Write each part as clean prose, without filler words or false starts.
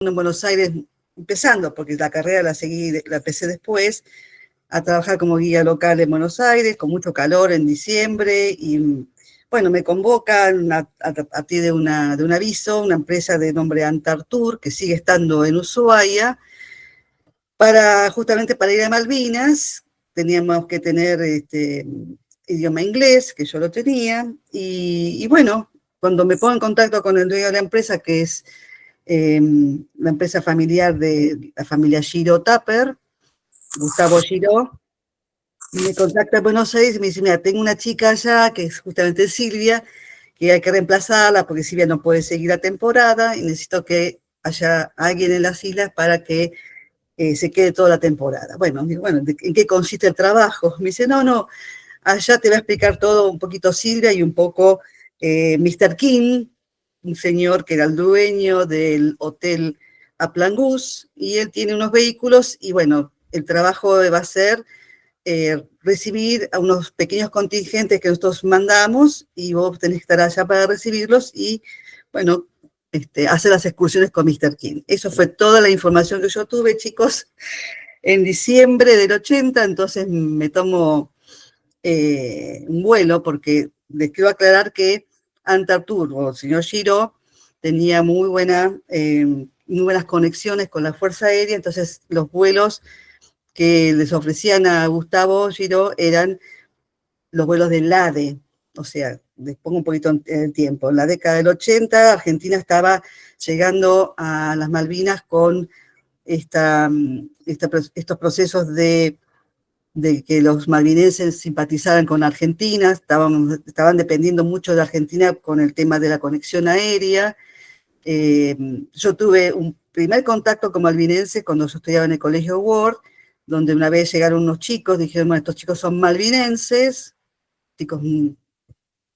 en Buenos Aires, empezando, porque la carrera la empecé después, a trabajar como guía local en Buenos Aires, con mucho calor en diciembre, y bueno, me convocan a partir de un aviso, una empresa de nombre Antartour, que sigue estando en Ushuaia, justamente para ir a Malvinas. Teníamos que tener idioma inglés, que yo lo tenía, y bueno, cuando me pongo en contacto con el dueño de la empresa, que es la empresa familiar de la familia Giro Tupper, Gustavo Giro, me contacta en Buenos Aires y me dice, mira, tengo una chica allá, que es justamente Silvia, que hay que reemplazarla porque Silvia no puede seguir la temporada y necesito que haya alguien en las islas para que se quede toda la temporada. Bueno, digo, bueno, ¿en qué consiste el trabajo? Me dice, no, allá te va a explicar todo un poquito Silvia y un poco Mr. King, un señor que era el dueño del hotel Aplangus, y él tiene unos vehículos y bueno, el trabajo va a ser recibir a unos pequeños contingentes que nosotros mandamos y vos tenés que estar allá para recibirlos y, bueno, hacer las excursiones con Mr. King. Eso fue toda la información que yo tuve, chicos, en diciembre del 80, entonces me tomo un vuelo, porque les quiero aclarar que Antartour, o el señor Giro, tenía muy buenas conexiones con la Fuerza Aérea, entonces los vuelos que les ofrecían a Gustavo Giro eran los vuelos del ADE, o sea, les pongo un poquito en tiempo. En la década del 80, Argentina estaba llegando a las Malvinas con estos procesos de que los malvinenses simpatizaran con Argentina, estaban dependiendo mucho de Argentina con el tema de la conexión aérea. Yo tuve un primer contacto con malvinenses cuando yo estudiaba en el Colegio Ward, donde una vez llegaron unos chicos, dijeron, bueno, estos chicos son malvinenses, chicos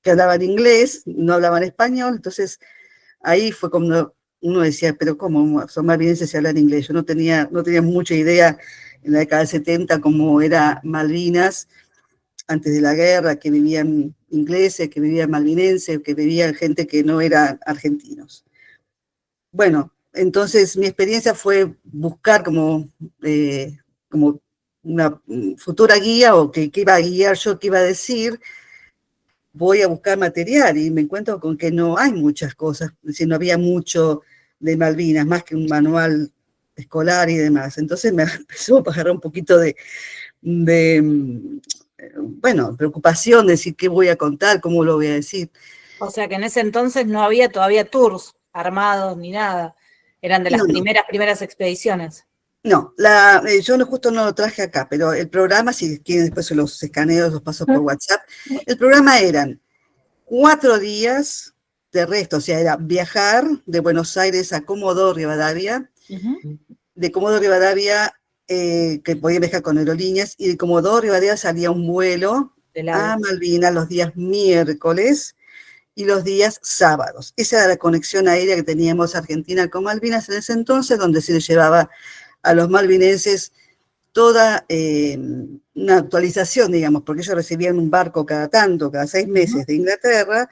que hablaban inglés, no hablaban español, entonces ahí fue cuando uno decía, pero ¿cómo son malvinenses y hablan inglés? Yo no tenía mucha idea en la década del 70 cómo era Malvinas antes de la guerra, que vivían ingleses, que vivían malvinenses, que vivían gente que no era argentinos. Bueno, entonces mi experiencia fue buscar como una futura guía, o que iba a guiar yo, que iba a decir, voy a buscar material y me encuentro con que no hay muchas cosas, es decir, no había mucho de Malvinas, más que un manual escolar y demás. Entonces me empezó a pasar un poquito de bueno, preocupación de decir qué voy a contar, cómo lo voy a decir. O sea que en ese entonces no había todavía tours armados ni nada. Eran de las primeras expediciones. No, yo justo no lo traje acá, pero el programa, si quieren después los escaneo, los paso por WhatsApp. El programa eran 4 días de resto, o sea, era viajar de Buenos Aires a Comodoro Rivadavia, de Comodoro Rivadavia, que podía viajar con aerolíneas, y de Comodoro Rivadavia salía un vuelo a Malvinas los días miércoles y los días sábados. Esa era la conexión aérea que teníamos Argentina con Malvinas en ese entonces, donde se les llevaba a los malvinenses toda una actualización, digamos, porque ellos recibían un barco cada 6 meses de Inglaterra,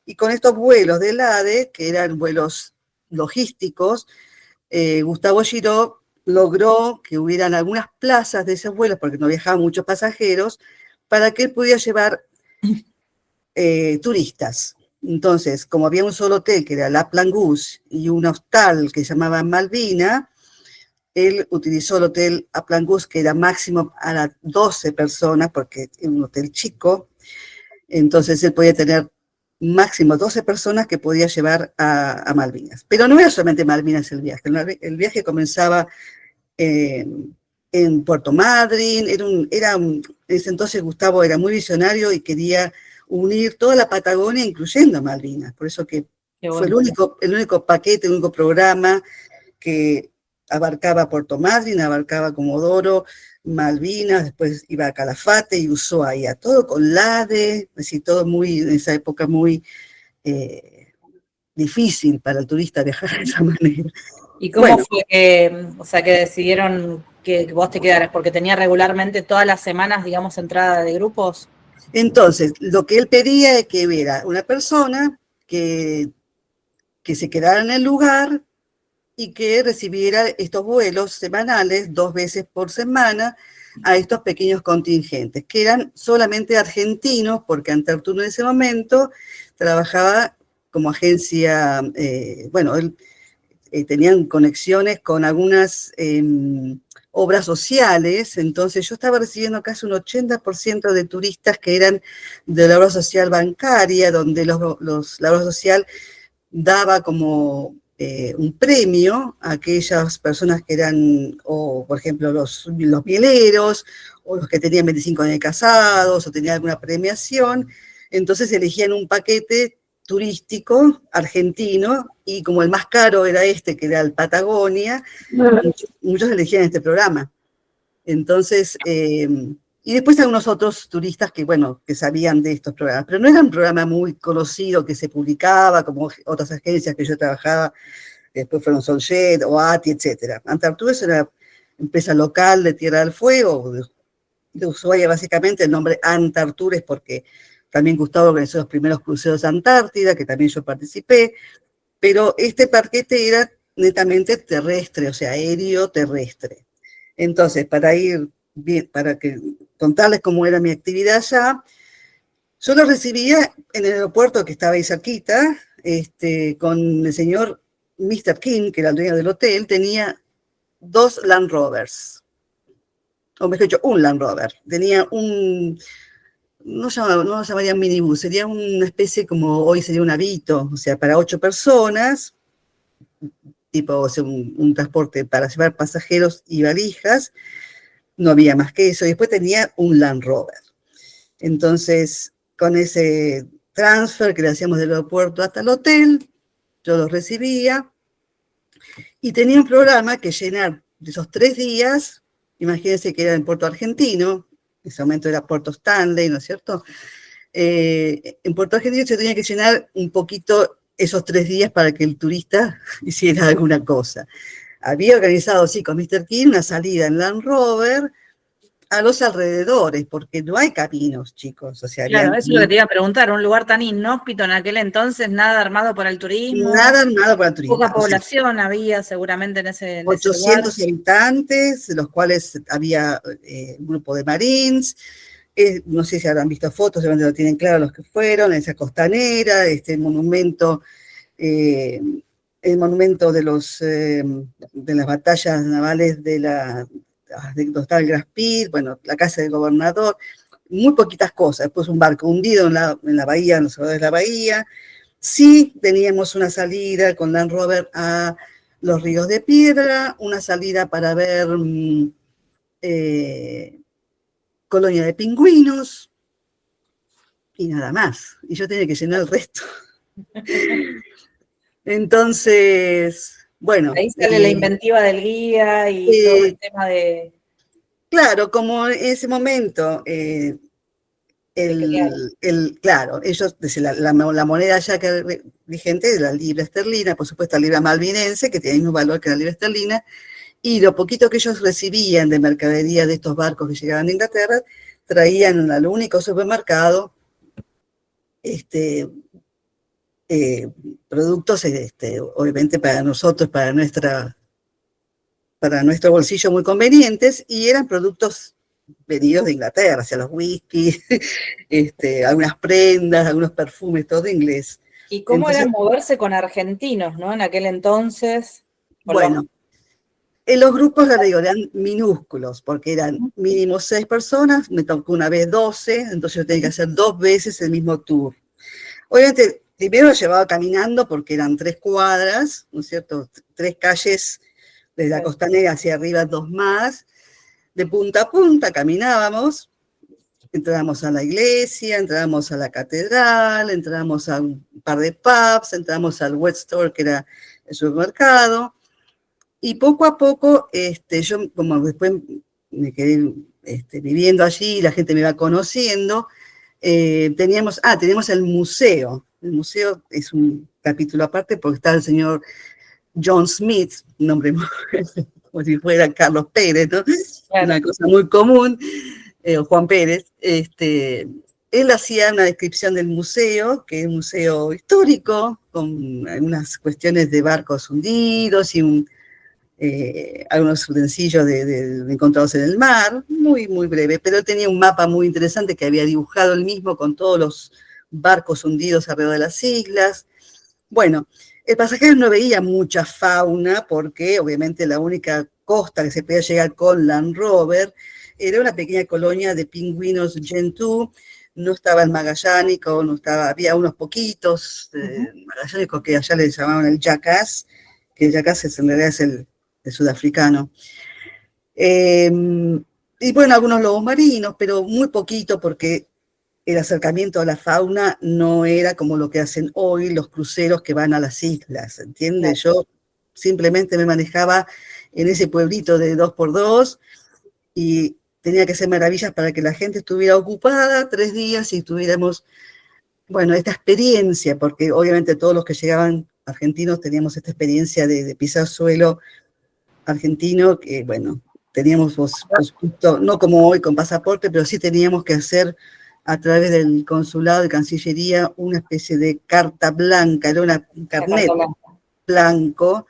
y con estos vuelos del ADE, que eran vuelos logísticos, Gustavo Giro logró que hubieran algunas plazas de esos vuelos, porque no viajaban muchos pasajeros, para que él pudiera llevar turistas. Entonces, como había un solo hotel, que era la Plangus, y un hostal que se llamaba Malvina, él utilizó el hotel Aplangus, que era máximo a las 12 personas, porque era un hotel chico, entonces él podía tener máximo 12 personas que podía llevar a Malvinas. Pero no era solamente Malvinas el viaje, el viaje comenzaba en Puerto Madryn, en ese entonces Gustavo era muy visionario y quería unir toda la Patagonia, incluyendo Malvinas, por eso que fue el único paquete, el único programa que abarcaba Puerto Madryn, abarcaba Comodoro, Malvinas, después iba a Calafate y Ushuaia, todo con LADE, es decir, todo muy, en esa época muy difícil para el turista viajar de esa manera. ¿Y cómo fue que decidieron que vos te quedaras? ¿Porque tenía regularmente todas las semanas, digamos, entrada de grupos? Entonces, lo que él pedía es que hubiera una persona que se quedara en el lugar, y que recibiera estos vuelos semanales, 2 veces por semana, a estos pequeños contingentes, que eran solamente argentinos, porque Antertur en ese momento trabajaba como agencia, bueno, tenían conexiones con algunas obras sociales, entonces yo estaba recibiendo casi un 80% de turistas que eran de la obra social bancaria, donde la obra social daba como un premio a aquellas personas que eran, o por ejemplo, los mieleros, o los que tenían 25 años de casados, o tenían alguna premiación, entonces elegían un paquete turístico argentino, y como el más caro era este, que era el Patagonia, muchos elegían este programa. Entonces, y después algunos otros turistas que, bueno, que sabían de estos programas, pero no era un programa muy conocido que se publicaba, como otras agencias que yo trabajaba, que después fueron Soljet, OATI, etc. Antartur es una empresa local de Tierra del Fuego, de Ushuaia básicamente. El nombre Antartur es porque también Gustavo organizó los primeros cruceros a Antártida, que también yo participé, pero este paquete era netamente terrestre, o sea, aéreo terrestre. Entonces, para ir bien, para contarles cómo era mi actividad allá, yo lo recibía en el aeropuerto que estaba ahí cerquita, con el señor Mr. King, que era el dueño del hotel. Tenía 2 Land Rovers, o mejor dicho, un Land Rover. Tenía no lo llamaría minibús, sería una especie como hoy sería un Avito, o sea, para 8 personas, tipo, o sea, un transporte para llevar pasajeros y valijas. No había más que eso. Y después tenía un Land Rover. Entonces, con ese transfer que le hacíamos del aeropuerto hasta el hotel, yo los recibía y tenía un programa que llenar de esos 3 días. Imagínense que era en Puerto Argentino, en ese momento era Puerto Stanley, ¿no es cierto? En Puerto Argentino se tenía que llenar un poquito esos 3 días para que el turista hiciera alguna cosa. Había organizado, sí, con Mr. King una salida en Land Rover a los alrededores, porque no hay caminos, chicos. O sea, Claro, habían eso es lo que te iba a preguntar, un lugar tan inhóspito en aquel entonces, nada armado para el turismo, nada armado para el turismo. poca O sea, población había seguramente en ese lugar. 800 habitantes, de los cuales había un grupo de Marines. No sé si habrán visto fotos, seguramente lo tienen claro los que fueron, esa costanera, monumento, eh, el monumento de las batallas navales de donde estaba el Graspir, bueno, la casa del gobernador, muy poquitas cosas. Después un barco hundido en la bahía, en los alrededores de la bahía. Sí teníamos una salida con Land Rover a los Ríos de Piedra, una salida para ver colonia de pingüinos y nada más. Y yo tenía que llenar el resto. Entonces, bueno. Ahí sale la inventiva del guía y todo el tema de... Claro, como en ese momento, claro, ellos, la moneda ya que vigente de la libra esterlina, por supuesto la libra malvinense, que tiene el mismo valor que la libra esterlina, y lo poquito que ellos recibían de mercadería de estos barcos que llegaban de Inglaterra, traían al único supermercado productos, obviamente para nosotros, para nuestro bolsillo muy convenientes, y eran productos venidos de Inglaterra, o sea, los whisky, algunas prendas, algunos perfumes, todo inglés. ¿Y cómo era Entonces, moverse con argentinos, ¿no? En aquel entonces. bueno, en los grupos, ya le digo, eran minúsculos, porque eran mínimo 6 personas, me tocó una vez 12, entonces yo tenía que hacer 2 veces el mismo tour. Obviamente, primero lo llevaba caminando porque eran 3 cuadras, ¿no es cierto? 3 calles desde la costanera hacia arriba, 2 más. De punta a punta caminábamos, entrábamos a la iglesia, entrábamos a la catedral, entrábamos a un par de pubs, entramos al Wet Store, que era el supermercado, y poco a poco, yo como después me quedé viviendo allí, la gente me va conociendo, teníamos el museo. El museo es un capítulo aparte porque está el señor John Smith, un nombre como si fuera Carlos Pérez, ¿no? Claro. Una cosa muy común, Juan Pérez. Él hacía una descripción del museo, que es un museo histórico, con algunas cuestiones de barcos hundidos y algunos utensilios encontrados en el mar, muy, muy breve, pero él tenía un mapa muy interesante que había dibujado él mismo con todos los barcos hundidos alrededor de las islas. Bueno, el pasajero no veía mucha fauna porque obviamente la única costa que se podía llegar con Land Rover era una pequeña colonia de pingüinos Gentoo. No estaba el magallánico, no estaba, había unos poquitos magallánicos que allá le llamaban el jackass, que el jackass en realidad es el sudafricano. Y bueno, algunos lobos marinos, pero muy poquito porque el acercamiento a la fauna no era como lo que hacen hoy los cruceros que van a las islas, ¿entiendes? Yo simplemente me manejaba en ese pueblito de 2x2 y tenía que hacer maravillas para que la gente estuviera ocupada 3 días y tuviéramos, bueno, esta experiencia, porque obviamente todos los que llegaban argentinos teníamos esta experiencia de pisar suelo argentino, que bueno, teníamos, no como hoy con pasaporte, pero sí teníamos que hacer a través del consulado de Cancillería una especie de carta blanca, era un carnet blanco,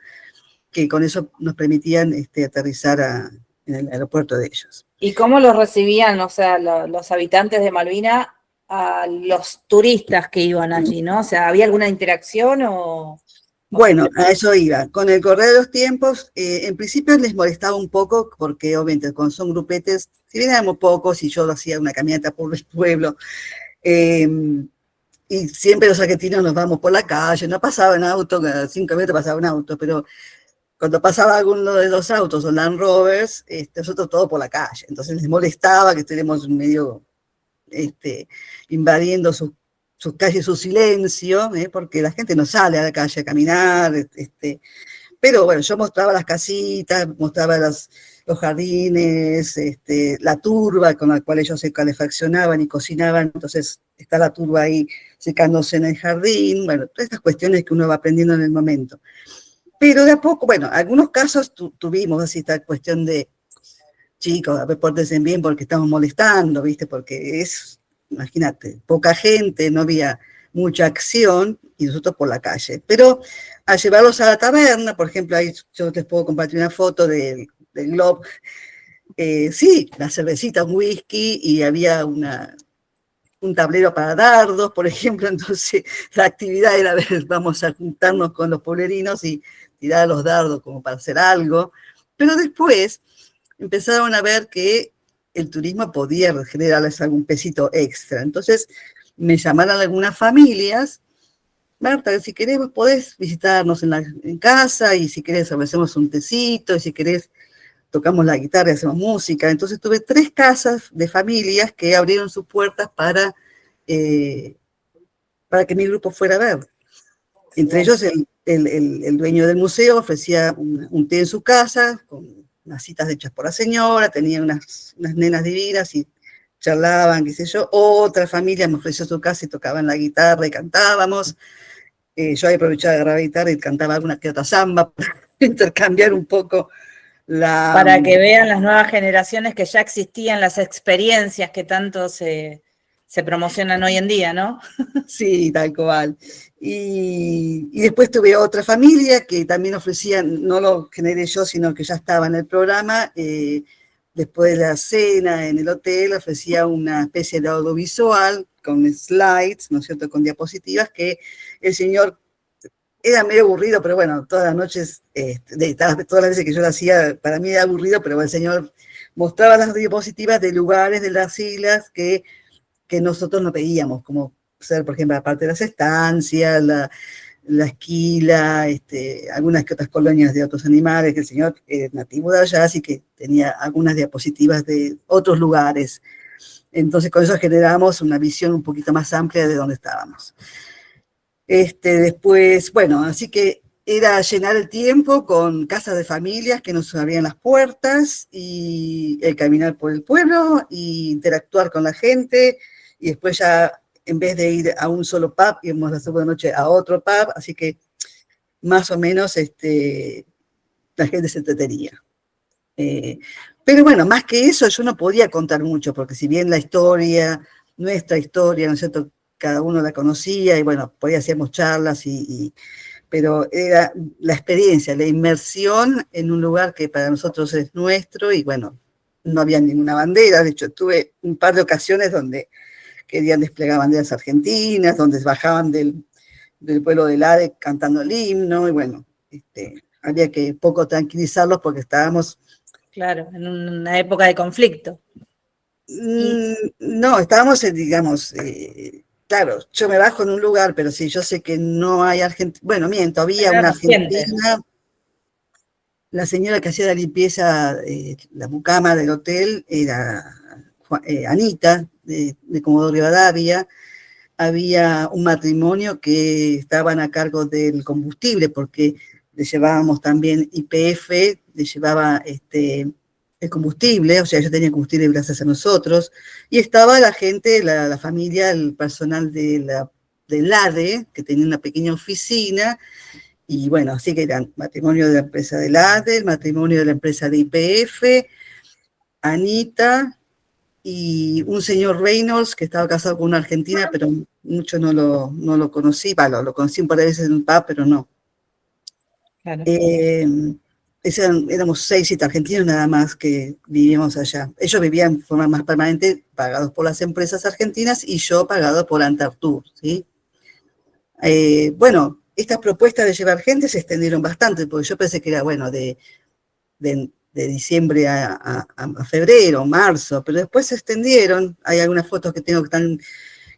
que con eso nos permitían aterrizar en el aeropuerto de ellos. ¿Y cómo los recibían, o sea, los habitantes de Malvina a los turistas que iban allí, ¿no? O sea, ¿había alguna interacción o...? Bueno, a eso iba. Con el correr de los tiempos, en principio les molestaba un poco, porque obviamente cuando son grupetes, si bien éramos pocos y yo hacía una caminata por el pueblo, y siempre los argentinos nos vamos por la calle, no pasaba en auto, cada 5 metros pasaba un auto, pero cuando pasaba alguno de los autos o Land Rovers, nosotros todo por la calle. Entonces les molestaba que estuviéramos medio invadiendo sus calles, su silencio, porque la gente no sale a la calle a caminar, pero bueno, yo mostraba las casitas, mostraba los jardines, la turba con la cual ellos se calefaccionaban y cocinaban, entonces está la turba ahí secándose en el jardín, bueno, todas estas cuestiones que uno va aprendiendo en el momento. Pero de a poco, bueno, algunos casos tuvimos así esta cuestión de, chicos, a ver, pórtense bien porque estamos molestando, ¿viste? Porque imagínate, poca gente, no había mucha acción y nosotros por la calle. Pero a llevarlos a la taberna, por ejemplo, ahí yo les puedo compartir una foto del Globe, sí, la cervecita, un whisky y había un tablero para dardos, por ejemplo, entonces la actividad era ver, vamos a juntarnos con los pueblerinos y tirar los dardos como para hacer algo, pero después empezaron a ver que el turismo podía generarles algún pesito extra. Entonces me llamaron algunas familias, Marta, si querés vos podés visitarnos en casa y si querés ofrecemos un tecito y si querés tocamos la guitarra y hacemos música. Entonces tuve 3 casas de familias que abrieron sus puertas para que mi grupo fuera a ver. Entre ellos el dueño del museo ofrecía un té en su casa, con unas citas hechas por la señora, tenía unas nenas divinas y charlaban, qué sé yo. Otra familia me ofreció su casa y tocaban la guitarra y cantábamos. Yo había aprovechado de agarrar la guitarra y cantaba alguna que otra samba para intercambiar un poco para que vean las nuevas generaciones que ya existían las experiencias que tanto se promocionan hoy en día, ¿no? Sí, tal cual. Y después tuve otra familia que también ofrecían, no lo generé yo, sino que ya estaba en el programa, después de la cena en el hotel, ofrecía una especie de audiovisual con slides, ¿no es cierto?, con diapositivas, que el señor era medio aburrido, pero bueno, todas las noches, todas las veces que yo lo hacía, para mí era aburrido, pero el señor mostraba las diapositivas de lugares de las islas que nosotros no veíamos, como ser, por ejemplo, la parte de las estancias, la esquila, algunas que otras colonias de otros animales, que el señor es nativo de allá, así que tenía algunas diapositivas de otros lugares. Entonces, con eso generamos una visión un poquito más amplia de dónde estábamos. Después, bueno, así que era llenar el tiempo con casas de familias que nos abrían las puertas y el caminar por el pueblo e interactuar con la gente y después ya en vez de ir a un solo pub íbamos la segunda noche a otro pub, así que más o menos la gente se entretenía. Pero bueno, más que eso yo no podía contar mucho porque si bien la historia, nuestra historia, ¿no es cierto?, cada uno la conocía y bueno, por ahí hacíamos charlas pero era la experiencia, la inmersión en un lugar que para nosotros es nuestro y bueno, no había ninguna bandera, de hecho tuve un par de ocasiones donde querían desplegar banderas argentinas, donde bajaban del pueblo del ADE cantando el himno y bueno, había que poco tranquilizarlos porque estábamos... Claro, en una época de conflicto. No, estábamos, digamos, claro, yo me bajo en un lugar, pero si yo sé que no hay Argentina, bueno, miento, había Era una reciente. argentina, la señora que hacía la limpieza, la mucama del hotel, era Anita, de Comodoro Rivadavia. Había un matrimonio que estaban a cargo del combustible, porque le llevábamos también YPF, le llevaba el combustible, o sea, yo tenía combustible gracias a nosotros, y estaba la gente, la familia, el personal del ADE, que tenía una pequeña oficina, y bueno, así que eran matrimonio de la empresa del ADE, el matrimonio de la empresa de YPF, Anita, y un señor Reynolds que estaba casado con una argentina, pero mucho no lo conocí, bueno, lo conocí un par de veces en un pub, pero no. Claro. Éramos 6, 7 argentinos nada más que vivíamos allá. Ellos vivían de forma más permanente, pagados por las empresas argentinas, y yo pagado por Antartour, ¿sí? Bueno, estas propuestas de llevar gente se extendieron bastante, porque yo pensé que era, bueno, de diciembre a febrero, marzo, pero después se extendieron. Hay algunas fotos que tengo que están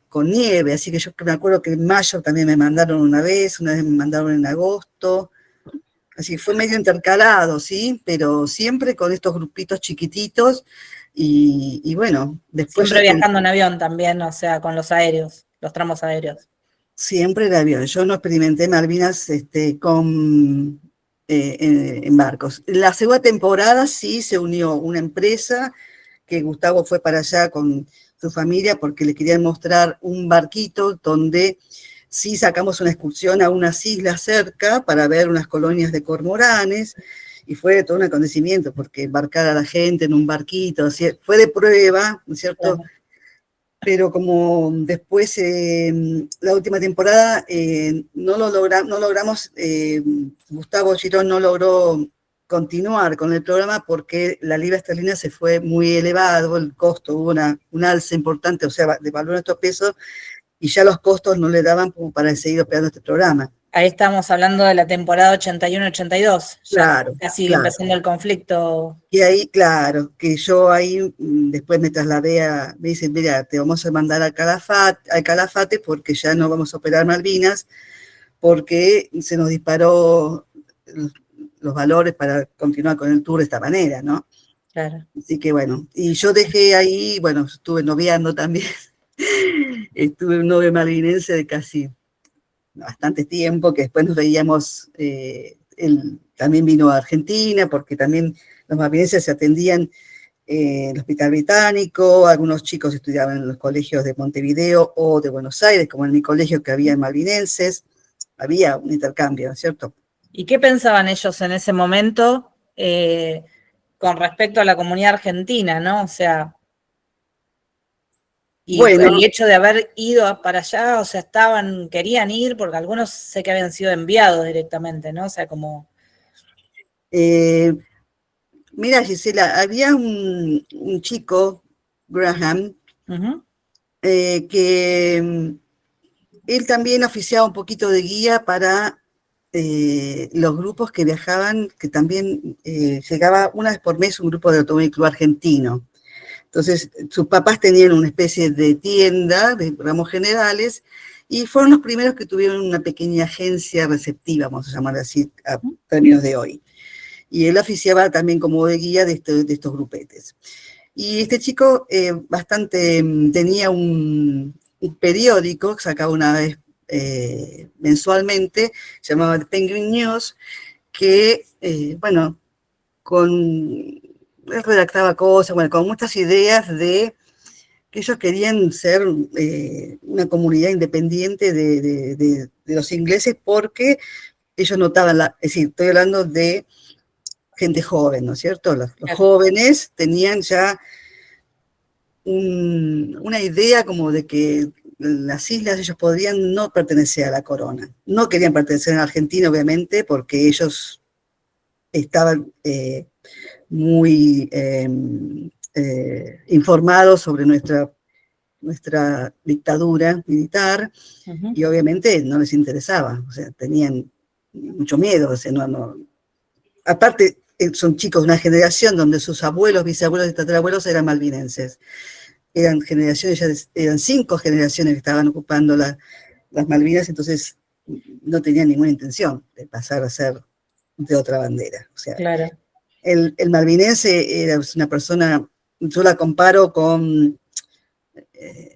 con nieve, así que yo me acuerdo que en mayo también me mandaron una vez me mandaron en agosto, así que fue medio intercalado, ¿sí? Pero siempre con estos grupitos chiquititos, y bueno, después Siempre yo viajando en avión también, o sea, con los aéreos, los tramos aéreos. siempre era avión. Yo no experimenté Malvinas en barcos. La segunda temporada sí se unió una empresa que Gustavo fue para allá con su familia porque le querían mostrar un barquito donde sí sacamos una excursión a unas islas cerca para ver unas colonias de cormoranes, y fue todo un acontecimiento porque embarcar a la gente en un barquito, fue de prueba, ¿no es cierto? Claro. Pero como después, la última temporada, no logramos, Gustavo Girón no logró continuar con el programa porque la libra esterlina se fue muy elevado, el costo, hubo un alza importante, o sea, de valor a estos pesos, y ya los costos no le daban como para seguir operando este programa. Ahí estamos hablando de la temporada 81-82, ya Claro, casi claro. empezando el conflicto. Y ahí, claro, que yo ahí después me trasladé me dicen, mira, te vamos a mandar al Calafate porque ya no vamos a operar Malvinas, porque se nos disparó los valores para continuar con el tour de esta manera, ¿no? Claro. Así que bueno, y yo dejé ahí, bueno, estuve noviando también, estuve un novio malvinense de casi bastante tiempo, que después nos veíamos, él también vino a Argentina, porque también los malvinenses se atendían en el Hospital Británico, algunos chicos estudiaban en los colegios de Montevideo o de Buenos Aires, como en mi colegio que había malvinenses, había un intercambio, ¿no es cierto? ¿Y qué pensaban ellos en ese momento con respecto a la comunidad argentina, ¿no? O sea, y el Bueno, hecho de haber ido para allá, o sea, querían ir, porque algunos sé que habían sido enviados directamente, ¿no? O sea, como... eh, mira, Gisela, había un chico, Graham, Uh-huh. que él también oficiaba un poquito de guía para los grupos que viajaban, que también llegaba una vez por mes un grupo de Automóvil Club Argentino. Entonces, sus papás tenían una especie de tienda de ramos generales y fueron los primeros que tuvieron una pequeña agencia receptiva, vamos a llamar así a términos de hoy. Y él oficiaba también como de guía de estos grupetes. Y este chico tenía un periódico que sacaba una vez mensualmente, llamaba The Penguin News, que, bueno, él redactaba cosas, bueno, con muchas ideas de que ellos querían ser una comunidad independiente de los ingleses porque ellos notaban, es decir, estoy hablando de gente joven, ¿no es cierto? Los jóvenes tenían ya una idea como de que las islas ellos podrían no pertenecer a la corona. No querían pertenecer a Argentina, obviamente, porque ellos estaban muy informados sobre nuestra dictadura militar y obviamente no les interesaba, o sea, tenían mucho miedo, o sea, aparte son chicos de una generación donde sus abuelos, bisabuelos y tatarabuelos eran malvinenses. Eran generaciones, ya eran 5 generaciones que estaban ocupando las Malvinas, entonces no tenían ninguna intención de pasar a ser de otra bandera. O sea, claro. El malvinense era una persona, yo la comparo con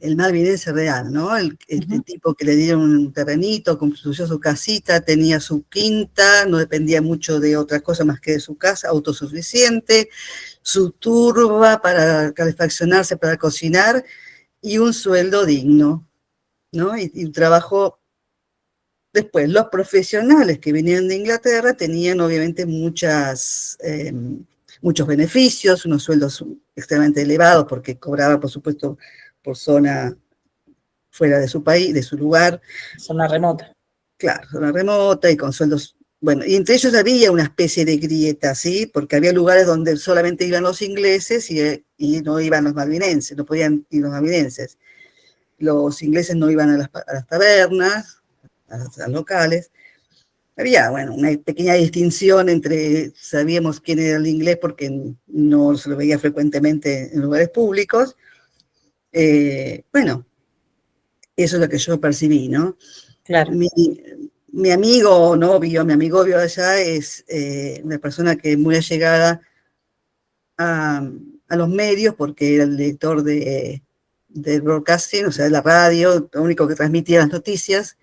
el malvinense real, ¿no? Este tipo que le dieron un terrenito, construyó su casita, tenía su quinta, no dependía mucho de otra cosa más que de su casa, autosuficiente, su turba para calefaccionarse, para cocinar, y un sueldo digno, ¿no? Y un trabajo. Después, los profesionales que venían de Inglaterra tenían obviamente muchos beneficios, unos sueldos extremadamente elevados porque cobraban, por supuesto, por zona fuera de su país, de su lugar. Zona remota. Claro, zona remota y con sueldos. Bueno, y entre ellos había una especie de grieta, ¿sí? Porque había lugares donde solamente iban los ingleses y no iban los malvinenses, no podían ir los malvinenses. Los ingleses no iban a las tabernas, a las locales. Había, bueno, una pequeña distinción entre, sabíamos quién era el inglés porque no se lo veía frecuentemente en lugares públicos. Bueno, eso es lo que yo percibí, ¿no? Claro. Mi amigo novio, mi amigo novio allá es una persona que es muy allegada a los medios porque era el director de broadcasting, o sea, de la radio, lo único que transmitía las noticias,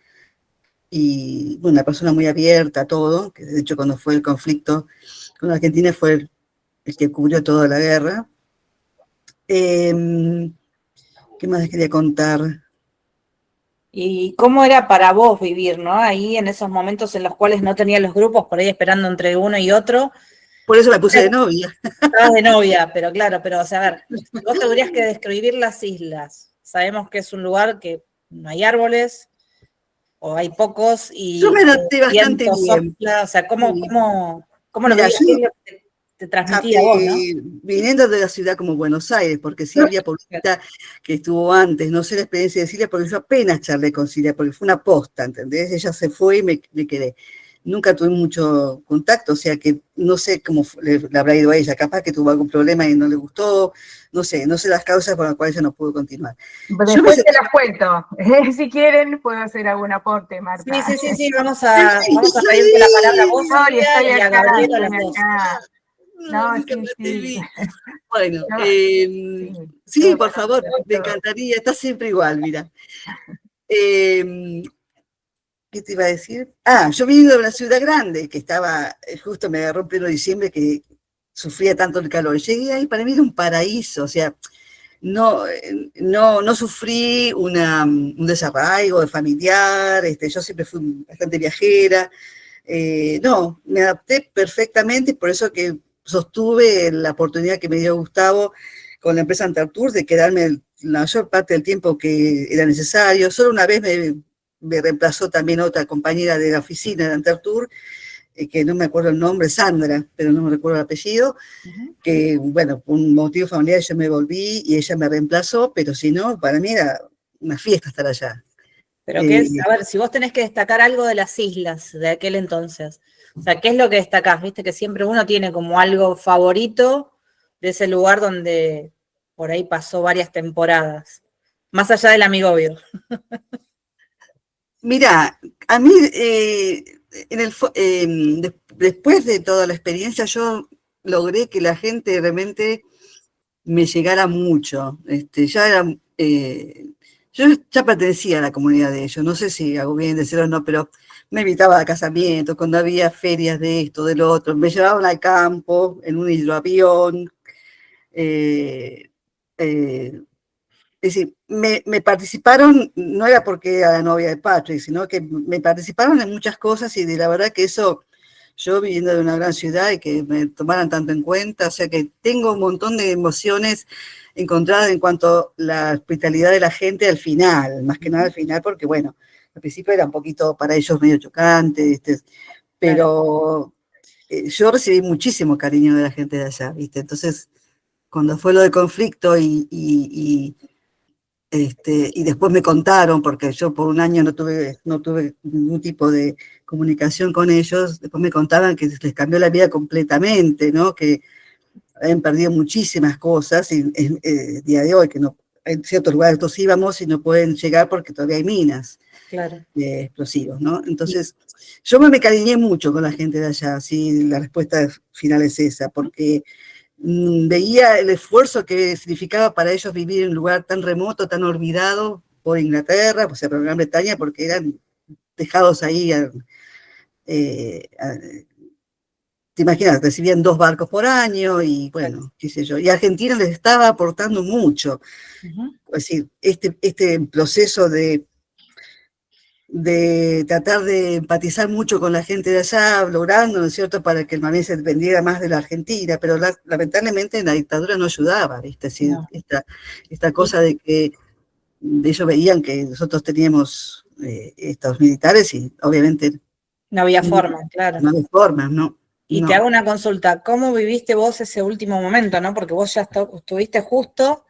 y bueno, una persona muy abierta a todo, que de hecho cuando fue el conflicto con Argentina fue el que cubrió toda la guerra. ¿Qué más les quería contar? ¿Y cómo era para vos vivir, ¿no? Ahí en esos momentos en los cuales no tenías los grupos, por ahí esperando entre uno y otro. Por eso me puse de novia. Estabas de novia, pero claro, pero o sea, a ver, si vos tendrías que describir las islas. Sabemos que es un lugar que no hay árboles, o hay pocos, Yo y me adapté bastante viento bien. sopla, o sea, Sí. ¿cómo lo Mira, vivías? ¿Qué es lo que te transmitía a vos, no? viniendo de la ciudad como Buenos Aires, porque Silvia Paulita, que estuvo antes, no sé la experiencia de Silvia, porque yo apenas charlé con Silvia, porque fue una posta, ¿entendés? Ella se fue y me quedé. Nunca tuve mucho contacto, o sea que no sé cómo le habrá ido a ella, capaz que tuvo algún problema y no le gustó, no sé las causas por las cuales ella no pudo continuar. Después te las cuento. Si quieren, puedo hacer algún aporte, Marta. Sí, vamos a pedirte la palabra a vos, Silvia, y a Gabriela, las dos. No, sí. Bueno, sí, sí, por favor, me encantaría, está siempre igual, mira. ¿Qué te iba a decir? Yo vine de una ciudad grande, que estaba, justo me agarró en pleno diciembre, que sufría tanto el calor. Llegué ahí, para mí era un paraíso, o sea, no sufrí un desarraigo de familiar, yo siempre fui bastante viajera, no, me adapté perfectamente, por eso que sostuve la oportunidad que me dio Gustavo con la empresa Antartours de quedarme la mayor parte del tiempo que era necesario. Solo una vez me reemplazó también otra compañera de la oficina de Antartours, que no me acuerdo el nombre, Sandra, pero no me recuerdo el apellido, que bueno, por un motivo familiar yo me volví y ella me reemplazó, pero si no, para mí era una fiesta estar allá. Pero qué es, a ver, si vos tenés que destacar algo de las islas de aquel entonces, o sea, ¿qué es lo que destacás? Viste que siempre uno tiene como algo favorito de ese lugar donde por ahí pasó varias temporadas, más allá del amigobio. Mira, a mí, después de toda la experiencia, yo logré que la gente realmente me llegara mucho. Yo ya pertenecía a la comunidad de ellos, no sé si hago bien decirlo o no, pero me invitaba a casamientos, cuando había ferias de esto, del otro, me llevaban al campo en un hidroavión. eh, eh, es decir, me participaron, no era porque era la novia de Patrick, sino que me participaron en muchas cosas y de la verdad que eso yo viviendo en una gran ciudad y que me tomaran tanto en cuenta, o sea que tengo un montón de emociones encontradas en cuanto a la hospitalidad de la gente al final, más que nada al final, porque bueno, al principio era un poquito para ellos medio chocante, ¿viste? Pero yo recibí muchísimo cariño de la gente de allá, ¿viste? Entonces, cuando fue lo del conflicto y después me contaron, porque yo por un año no tuve ningún tipo de comunicación con ellos, después me contaban que les cambió la vida completamente, ¿no? Que habían perdido muchísimas cosas y el día de hoy, que no, en ciertos lugares todos íbamos y no pueden llegar porque todavía hay minas Claro. explosivos, ¿no? Entonces, yo me cariñé mucho con la gente de allá, así la respuesta final es esa, porque veía el esfuerzo que significaba para ellos vivir en un lugar tan remoto, tan olvidado por Inglaterra, pues por Gran Bretaña, porque eran dejados ahí, te imaginas, recibían 2 barcos por año y bueno, qué sé yo, y Argentina les estaba aportando mucho. Es decir, este proceso de tratar de empatizar mucho con la gente de allá, logrando, ¿no es cierto?, para que el Malvinas se dependiera más de la Argentina, pero lamentablemente la dictadura no ayudaba, ¿viste? Es decir, No. esta cosa de que ellos veían que nosotros teníamos estos militares y obviamente No había forma, claro. no había forma, ¿no? Y te hago una consulta, ¿cómo viviste vos ese último momento, no? Porque vos ya estuviste justo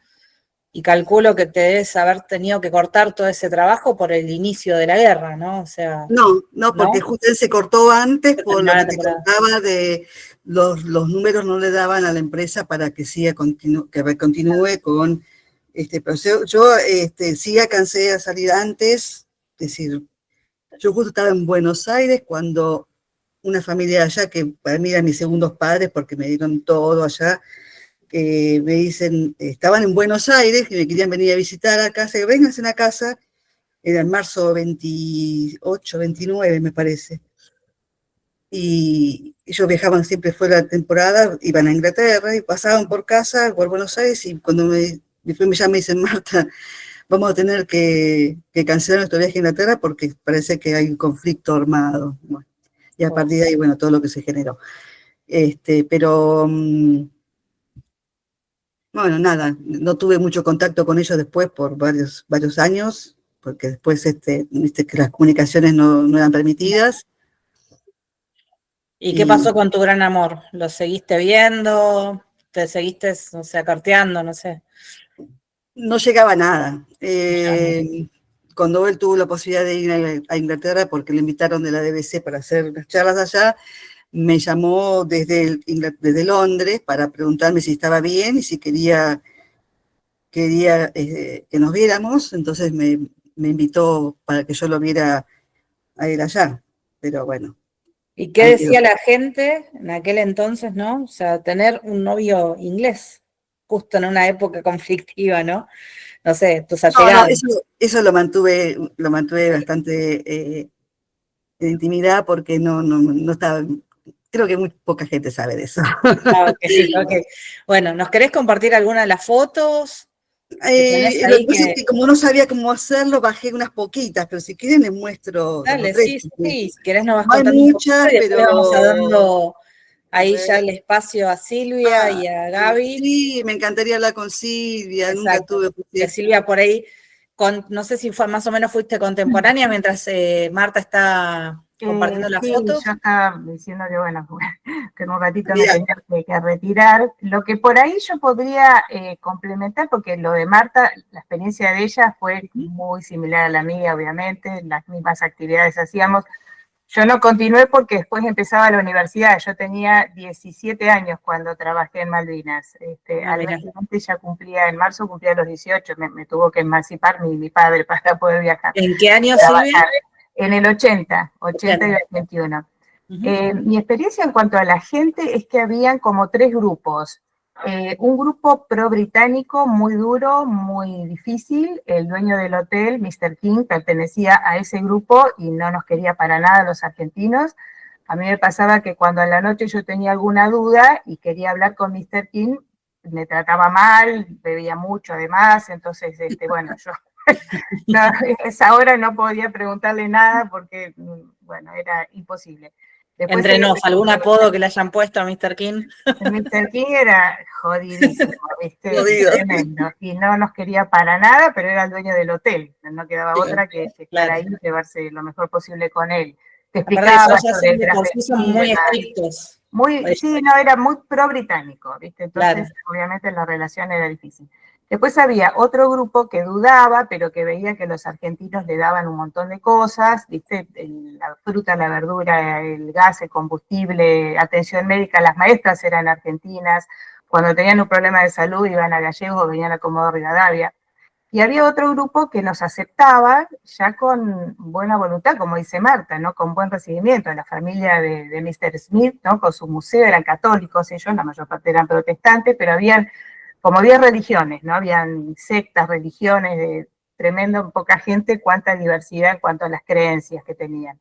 y calculo que te debes haber tenido que cortar todo ese trabajo por el inicio de la guerra, ¿no? O sea, no, porque justo él se cortó antes por lo que te temporada. contaba de los números no le daban a la empresa para que continúe con este proceso. Yo sí alcancé a salir antes, es decir, yo justo estaba en Buenos Aires cuando una familia allá, que para mí eran mis segundos padres porque me dieron todo allá, me dicen, estaban en Buenos Aires y me querían venir a visitar a casa, que vengan a casa, era en marzo 28, 29 me parece. Y ellos viajaban siempre fuera de temporada, iban a Inglaterra y pasaban por casa, por Buenos Aires, y cuando después me llaman y dicen, Marta, vamos a tener que cancelar nuestro viaje a Inglaterra porque parece que hay un conflicto armado. Bueno, y a partir de ahí, bueno, todo lo que se generó. Pero, bueno, nada, no tuve mucho contacto con ellos después por varios años, porque después viste que las comunicaciones no eran permitidas. ¿Y qué pasó con tu gran amor? ¿Lo seguiste viendo? ¿Te seguiste, o sea, carteando? No sé. No llegaba a nada. Cuando él tuvo la posibilidad de ir a Inglaterra, porque le invitaron de la BBC para hacer unas charlas allá, me llamó desde Londres para preguntarme si estaba bien y si quería que nos viéramos. Entonces me invitó para que yo lo viera a él allá. Pero bueno. ¿Y qué decía la gente en aquel entonces, no? O sea, tener un novio inglés, justo en una época conflictiva, ¿no? No sé, tus allegados. No, eso lo mantuve bastante en intimidad porque no estaba, creo que muy poca gente sabe de eso. Ok. Bueno, ¿nos querés compartir alguna de las fotos? Lo que pasa es que como no sabía cómo hacerlo, bajé unas poquitas, pero si quieren les muestro. Dale, sí, si querés nos vas no contando hay muchas, un poquito y después pero vamos dando ahí ya el espacio a Silvia y a Gaby. Sí, me encantaría hablar con Silvia, exacto. Nunca tuve. Que Silvia por ahí, no sé si fue más o menos fuiste contemporánea mientras Marta está compartiendo las fotos. Yo estaba diciendo que bueno, que en un ratito me tenía que retirar. Lo que por ahí yo podría complementar, porque lo de Marta, la experiencia de ella fue muy similar a la mía, obviamente, las mismas actividades hacíamos. Yo no continué porque después empezaba la universidad. Yo tenía 17 años cuando trabajé en Malvinas. Al mes siguiente ya en marzo cumplía los 18. Me tuvo que emancipar mi padre para poder viajar. ¿En qué año, Silvia? En el 80 y el 21. Mi experiencia en cuanto a la gente es que habían como 3 grupos. Un grupo pro-británico muy duro, muy difícil. El dueño del hotel, Mr. King, pertenecía a ese grupo y no nos quería para nada los argentinos. A mí me pasaba que cuando a la noche yo tenía alguna duda y quería hablar con Mr. King, me trataba mal, bebía mucho además, entonces, bueno, yo a esa hora no podía preguntarle nada porque, bueno, era imposible. Después Entre seguía nos, ¿algún apodo que le hayan puesto a Mr. King? el Mr. King era jodidísimo, ¿viste? Jodido. Tremendo. Y no nos quería para nada, pero era el dueño del hotel. No quedaba otra que estar Claro. ahí y llevarse lo mejor posible con él. Te Aparte de eso, explicaba ellas sobre el de por sí son muy transvestismo. estrictos. Sí, no, era muy pro-británico, ¿viste? Entonces, Claro. obviamente, la relación era difícil. Después había otro grupo que dudaba, pero que veía que los argentinos le daban un montón de cosas, ¿viste? La fruta, la verdura, el gas, el combustible, atención médica, las maestras eran argentinas, cuando tenían un problema de salud iban a Gallegos o venían a Comodoro Rivadavia. Y había otro grupo que nos aceptaba ya con buena voluntad, como dice Marta, ¿no? Con buen recibimiento. La familia de Mr. Smith, ¿no? Con su museo, eran católicos ellos, la mayor parte eran protestantes, pero habían como 10 religiones, ¿no? Habían sectas, religiones, de tremendo poca gente, cuánta diversidad en cuanto a las creencias que tenían.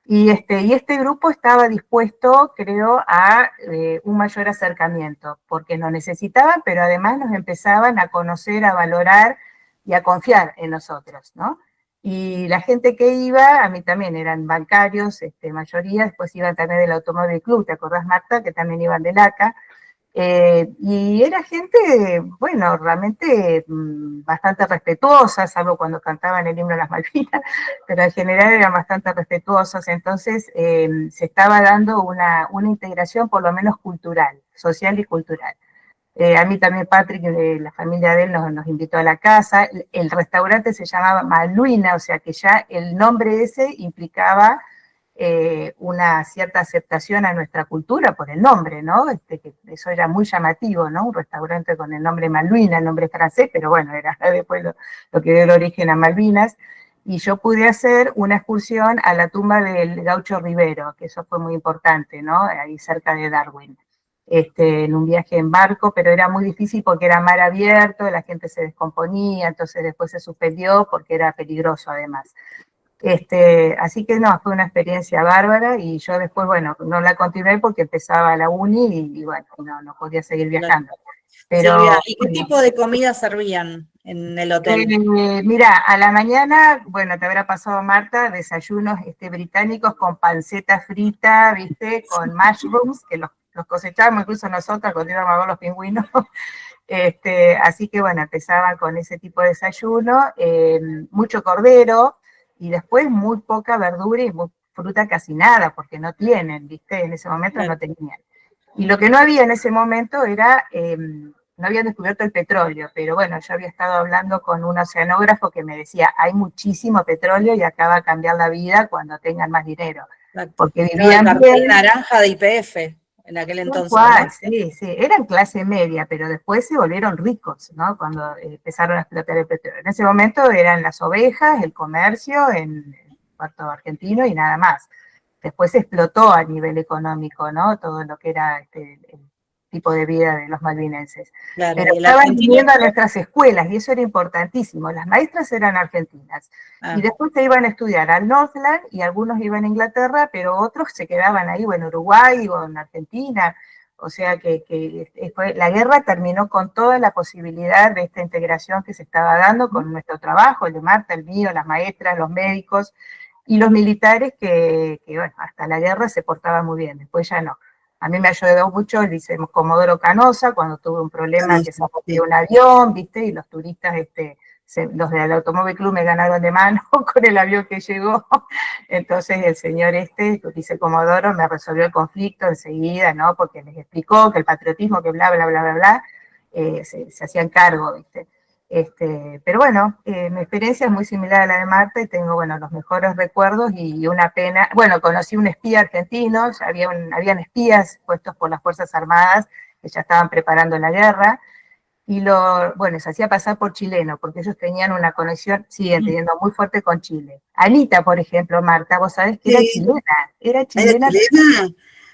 Y este grupo estaba dispuesto, creo, a un mayor acercamiento, porque nos necesitaban, pero además nos empezaban a conocer, a valorar y a confiar en nosotros, ¿no? Y la gente que iba, a mí también eran bancarios, mayoría, después iban también del Automóvil Club, ¿te acordás, Marta? Que también iban del ACA. Y era gente, bueno, realmente bastante respetuosa, salvo cuando cantaban el himno de las Malvinas, pero en general eran bastante respetuosos, entonces se estaba dando una integración por lo menos cultural, social y cultural. A mí también Patrick, de la familia de él, nos invitó a la casa. El restaurante se llamaba Malvina, o sea que ya el nombre ese implicaba una cierta aceptación a nuestra cultura por el nombre, ¿no? Que eso era muy llamativo, ¿no? Un restaurante con el nombre Malvina, el nombre francés, pero bueno, era después lo que dio el origen a Malvinas. Y yo pude hacer una excursión a la tumba del Gaucho Rivero, que eso fue muy importante, ¿no? Ahí cerca de Darwin. En un viaje en barco, pero era muy difícil porque era mar abierto, la gente se descomponía, entonces después se suspendió porque era peligroso además. Así que no, fue una experiencia bárbara y yo después, bueno, no la continué porque empezaba la uni y bueno, no podía seguir viajando. Pero, Silvia, ¿y qué tipo de comida servían en el hotel? Mira, a la mañana, bueno, te habrá pasado Marta, desayunos británicos con panceta frita, ¿viste? Con mushrooms, que los cosechábamos incluso nosotros cuando íbamos a ver los pingüinos. Así que bueno, empezaba con ese tipo de desayuno, mucho cordero y después muy poca verdura y fruta casi nada, porque no tienen, ¿viste? En ese momento no tenían. Y lo que no había en ese momento era, no habían descubierto el petróleo, pero bueno, yo había estado hablando con un oceanógrafo que me decía, hay muchísimo petróleo y acá va a cambiar la vida cuando tengan más dinero. Porque vivían el cartel naranja de YPF en aquel entonces. Cual, ¿no? Sí, eran clase media, pero después se volvieron ricos, ¿no? Cuando empezaron a explotar el petróleo. En ese momento eran las ovejas, el comercio en Puerto Argentino y nada más. Después explotó a nivel económico, ¿no? Todo lo que era el tipo de vida de los malvinenses. Claro, pero estaban viniendo a nuestras escuelas y eso era importantísimo. Las maestras eran argentinas. Y después se iban a estudiar al Northland y algunos iban a Inglaterra, pero otros se quedaban ahí o en Uruguay o en Argentina. O sea que la guerra terminó con toda la posibilidad de esta integración que se estaba dando con nuestro trabajo, el de Marta, el mío, las maestras, los médicos y los militares que bueno, hasta la guerra se portaban muy bien, después ya no. A mí me ayudó mucho el Comodoro Canosa cuando tuve un problema que se rompió un avión, ¿viste? Y los turistas, los del Automóvil Club me ganaron de mano con el avión que llegó. Entonces el señor dice Comodoro, me resolvió el conflicto enseguida, ¿no? Porque les explicó que el patriotismo, que bla, bla, bla, bla, bla, se hacían cargo, ¿viste? Pero bueno, mi experiencia es muy similar a la de Marta y tengo, bueno, los mejores recuerdos y una pena. Bueno, conocí un espía argentino, habían espías puestos por las Fuerzas Armadas que ya estaban preparando la guerra y bueno, se hacía pasar por chileno porque ellos tenían una conexión, siguen teniendo muy fuerte con Chile. Anita, por ejemplo, Marta, vos sabés que era chilena. ¿Era chilena?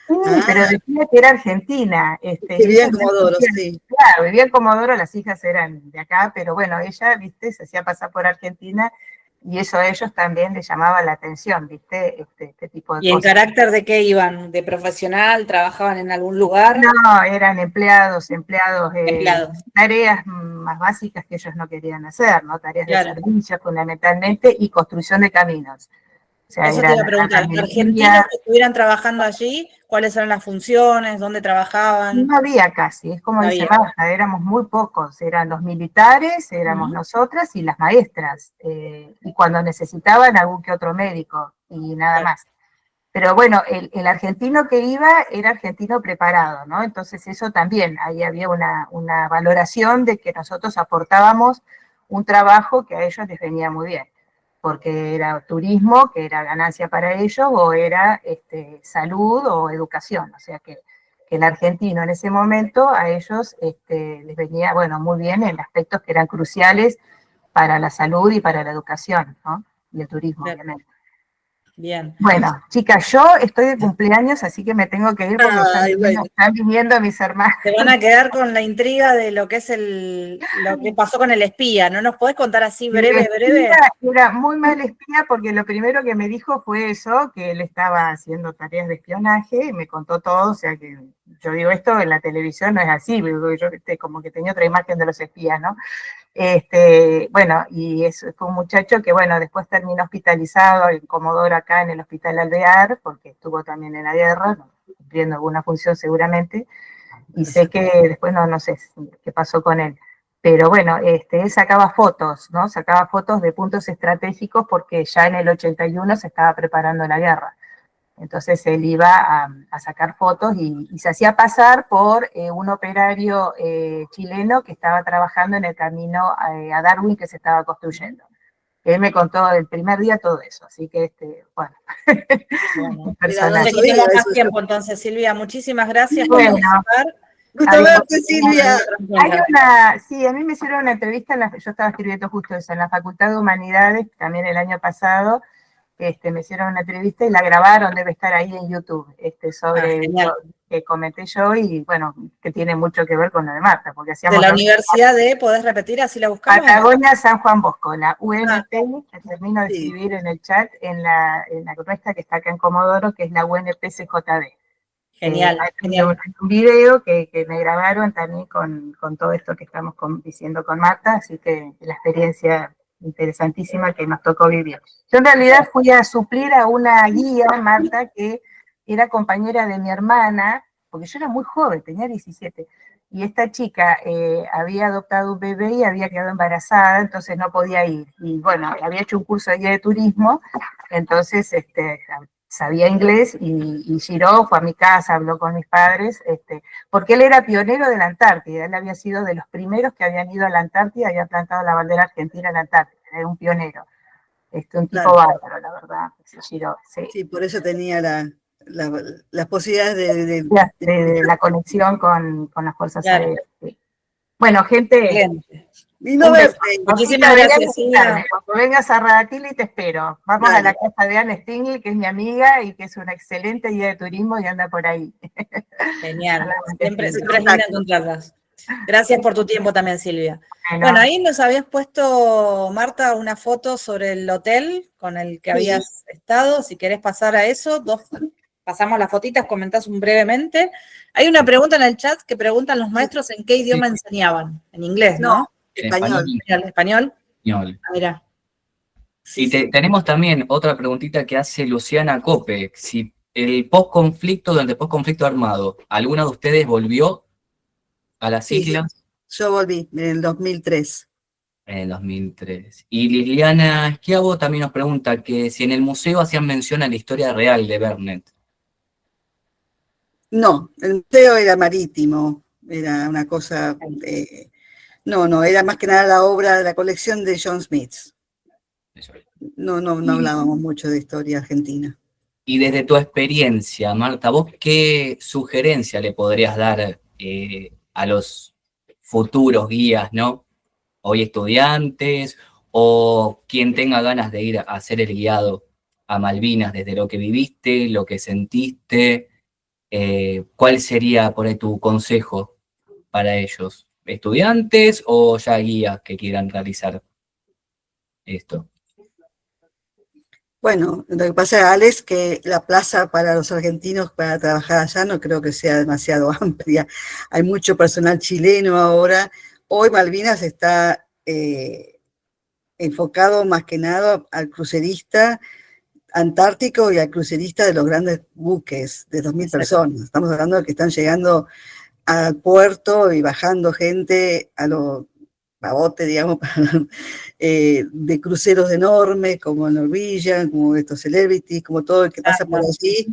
Sí, pero decía que era argentina. Vivía en Comodoro, sí. Claro, vivía en Comodoro, las hijas eran de acá, pero bueno, ella, viste, se hacía pasar por argentina y eso a ellos también les llamaba la atención, viste, este tipo de cosas. ¿Y en carácter de qué iban? ¿De profesional? ¿Trabajaban en algún lugar? No, eran empleados, tareas más básicas que ellos no querían hacer, ¿no? Tareas de servicio fundamentalmente y construcción de caminos. sea, Eso te iba a preguntar, argentinos que estuvieran trabajando allí, ¿cuáles eran las funciones? ¿Dónde trabajaban? No había casi, es como No dice había. Marta, éramos muy pocos, eran los militares, éramos nosotras y las maestras, y cuando necesitaban algún que otro médico, y nada más. Pero bueno, el argentino que iba era argentino preparado, ¿no? Entonces eso también, ahí había una valoración de que nosotros aportábamos un trabajo que a ellos les venía muy bien, porque era turismo, que era ganancia para ellos, o era salud o educación, o sea que el argentino en ese momento a ellos les venía, bueno, muy bien en aspectos que eran cruciales para la salud y para la educación, ¿no? Y el turismo, obviamente. Bien. Bueno, chicas, yo estoy de cumpleaños, así que me tengo que ir porque están viniendo mis hermanos. Te van a quedar con la intriga de lo que es lo que pasó con el espía, ¿no nos podés contar así breve? Era muy mal espía porque lo primero que me dijo fue eso, que él estaba haciendo tareas de espionaje y me contó todo, o sea que yo digo, esto en la televisión no es así, yo como que tenía otra imagen de los espías, ¿no? Bueno, y fue un muchacho que, bueno, después terminó hospitalizado en Comodoro acá en el Hospital Alvear, porque estuvo también en la guerra, cumpliendo alguna función seguramente, y sé que después no sé qué pasó con él. Pero bueno, él sacaba fotos, ¿no? Sacaba fotos de puntos estratégicos porque ya en el 81 se estaba preparando la guerra. Entonces él iba a sacar fotos y se hacía pasar por un operario chileno que estaba trabajando en el camino a Darwin que se estaba construyendo. Él me contó el primer día todo eso, así que, bueno. No te quitemos más tiempo entonces, Silvia. Muchísimas gracias por participar. Gusto verte, Silvia. Sí, a mí me hicieron una entrevista, yo estaba escribiendo justo eso, en la Facultad de Humanidades, también el año pasado, me hicieron una entrevista y la grabaron, debe estar ahí en YouTube, sobre lo que comenté yo y, bueno, que tiene mucho que ver con lo de Marta, porque hacíamos... De la Universidad ¿podés repetir? Así la buscamos. Patagonia San Juan Bosco, la UNT, que termino de escribir en el chat, en la nuestra que está acá en Comodoro, que es la UNPCJD. Genial. Hay un video que me grabaron también con todo esto que estamos diciendo con Marta, así que la experiencia interesantísima que nos tocó vivir. Yo en realidad fui a suplir a una guía, Marta, que era compañera de mi hermana, porque yo era muy joven, tenía 17, y esta chica había adoptado un bebé y había quedado embarazada, entonces no podía ir. Y bueno, había hecho un curso de guía de turismo, entonces sabía inglés y Giro fue a mi casa, habló con mis padres, porque él era pionero de la Antártida, él había sido de los primeros que habían ido a la Antártida, había plantado la bandera argentina en la Antártida, era un pionero, un tipo bárbaro, la verdad, Giro. Sí, por eso tenía las posibilidades de la conexión con las fuerzas aéreas. Sí. Bueno, gente, lindo verte. Muchísimas gracias, Silvia. Cuando vengas a Radatili te espero. Vamos a la casa de Anne Stingley, que es mi amiga y que es una excelente guía de turismo y anda por ahí. Genial, siempre es lindo encontrarlas. Gracias por tu tiempo también, Silvia. Bueno, ahí nos habías puesto, Marta, una foto sobre el hotel con el que habías estado. Si querés pasar a eso, pasamos las fotitas, comentás brevemente. Hay una pregunta en el chat que preguntan los maestros en qué idioma enseñaban. En inglés, ¿no? Español. ¿Español? Mira. Sí, tenemos también otra preguntita que hace Luciana Cope. Si el posconflicto, durante el posconflicto armado, ¿alguna de ustedes volvió a las islas? Yo volví en el 2003. En el 2003. Y Liliana Esquiavo también nos pregunta que si en el museo hacían mención a la historia real de Vernet. No, el museo era marítimo, era una cosa... No, era más que nada la obra de la colección de John Smith. No hablábamos mucho de historia argentina. Y desde tu experiencia, Marta, ¿vos qué sugerencia le podrías dar a los futuros guías, ¿no? Hoy estudiantes o quien tenga ganas de ir a hacer el guiado a Malvinas desde lo que viviste, lo que sentiste? ¿Cuál sería por ahí tu consejo para ellos? ¿Estudiantes o ya guías que quieran realizar esto? Bueno, lo que pasa, Alex, que la plaza para los argentinos para trabajar allá no creo que sea demasiado amplia. Hay mucho personal chileno ahora. Hoy Malvinas está enfocado más que nada al crucerista, antártico y al crucerista de los grandes buques de 2.000 personas. Estamos hablando de que están llegando al puerto y bajando gente a bote, digamos, de cruceros enormes, como Norwegian, como estos Celebrity, como todo el que pasa por allí.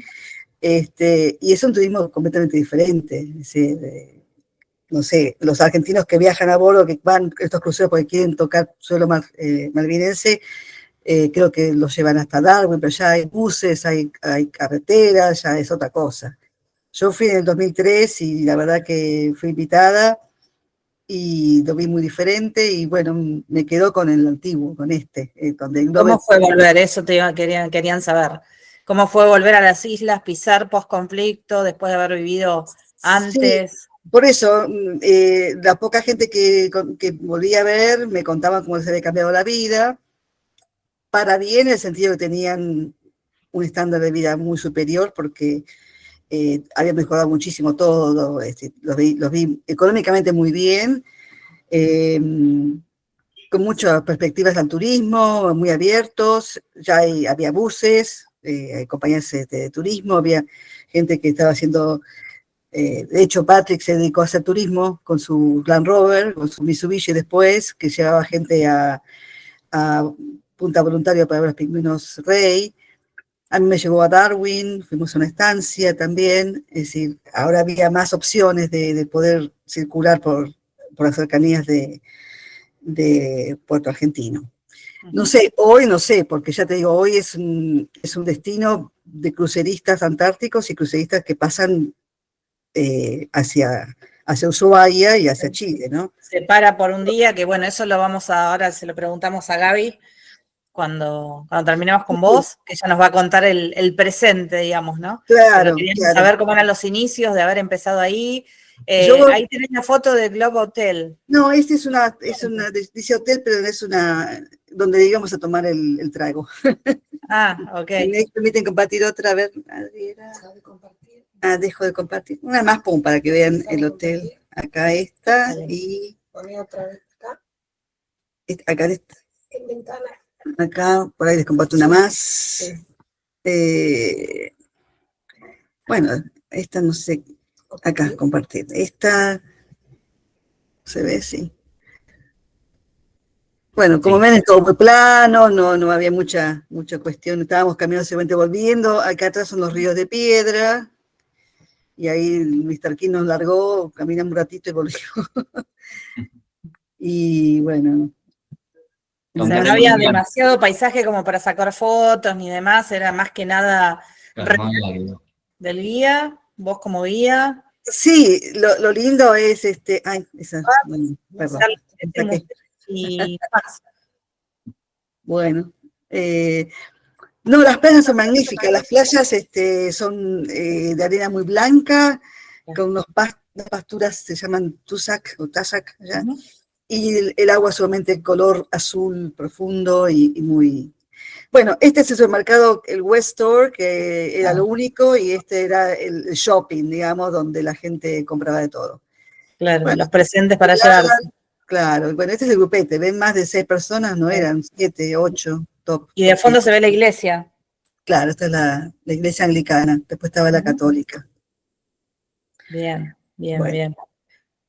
Y es un turismo completamente diferente. Es decir, no sé, los argentinos que viajan a bordo, que van estos cruceros porque quieren tocar suelo malvinense, creo que los llevan hasta Darwin, pero ya hay buses, hay carreteras, ya es otra cosa. Yo fui en el 2003 y la verdad que fui invitada y lo vi muy diferente y bueno, me quedo con el antiguo, con donde ¿Cómo fue volver? Eso querían saber. ¿Cómo fue volver a las islas, pisar post-conflicto, después de haber vivido antes? Sí, por eso, la poca gente que volví a ver me contaban cómo se había cambiado la vida, para bien en el sentido que tenían un estándar de vida muy superior porque había mejorado muchísimo todo, los vi económicamente muy bien, con muchas perspectivas al turismo, muy abiertos, ya había buses, compañías de turismo, había gente que estaba haciendo, de hecho Patrick se dedicó a hacer turismo con su Land Rover, con su Mitsubishi después, que llevaba gente a Punta Voluntario para ver los pingüinos rey. A mí me llevó a Darwin, fuimos a una estancia también, es decir, ahora había más opciones de poder circular por las cercanías de Puerto Argentino. No sé, hoy no sé, porque ya te digo, hoy es un destino de cruceristas antárticos y cruceristas que pasan hacia Ushuaia y hacia Chile, ¿no? Se para por un día, que bueno, eso ahora se lo preguntamos a Gaby cuando terminemos con vos, que ella nos va a contar el presente, digamos, ¿no? Claro, queríamos saber cómo eran los inicios de haber empezado ahí. Ahí tenés la foto de Globe Hotel. No, esta dice hotel, pero es donde íbamos a tomar el trago. Ok. ¿Me permiten compartir otra? A ver, dejo de compartir. Una más, pum, para que vean el hotel. Acá está y... Poné otra vez acá. Acá está. En ventana. Acá, por ahí les comparto una más. Sí. Bueno, esta no sé. Acá, compartir. Esta se ve, sí. Bueno, como ven, es todo muy plano, no había mucha cuestión. Estábamos caminando, seguramente volviendo. Acá atrás son los ríos de piedra. Y ahí Mr. King nos largó, caminamos un ratito y volvimos. Y bueno. O sea, no había demasiado paisaje como para sacar fotos ni demás, era más que nada del guía, vos como guía. Sí, lo lindo es perdón. Y más. Bueno, no, las playas son magníficas, las playas son de arena muy blanca, con unas pasturas, se llaman tusac o tasac, ¿ya? Y el agua solamente color azul profundo y muy... Bueno, este es el supermercado, el West Store, que era lo único, y este era el shopping, digamos, donde la gente compraba de todo. Claro, bueno, los presentes para llevarse. Claro, bueno, este es el grupete, ven más de 6 personas, no eran 7, 8, top. Y de fondo se ve la iglesia. Claro, esta es la iglesia anglicana, después estaba la católica. Bien.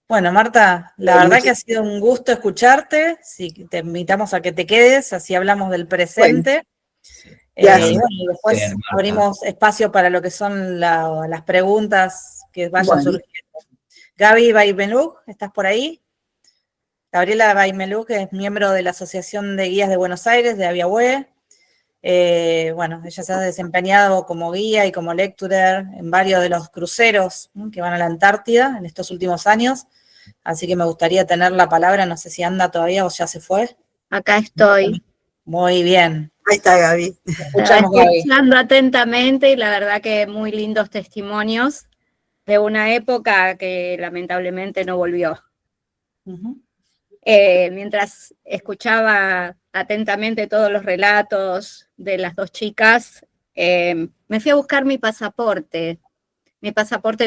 Bueno, Marta, la verdad que ha sido un gusto escucharte, sí, te invitamos a que te quedes, así hablamos del presente. Y después abrimos espacio para lo que son las preguntas que vayan surgiendo. Gaby Baimelú, ¿estás por ahí? Gabriela Baimelú, que es miembro de la Asociación de Guías de Buenos Aires, de Aviahue. Ella se ha desempeñado como guía y como lecturer en varios de los cruceros que van a la Antártida en estos últimos años, así que me gustaría tener la palabra, no sé si anda todavía o ya se fue. Acá estoy. Muy bien. Ahí está Gaby. Escuchando atentamente y la verdad que muy lindos testimonios de una época que lamentablemente no volvió. Mientras escuchaba atentamente todos los relatos de las dos chicas, me fui a buscar mi pasaporte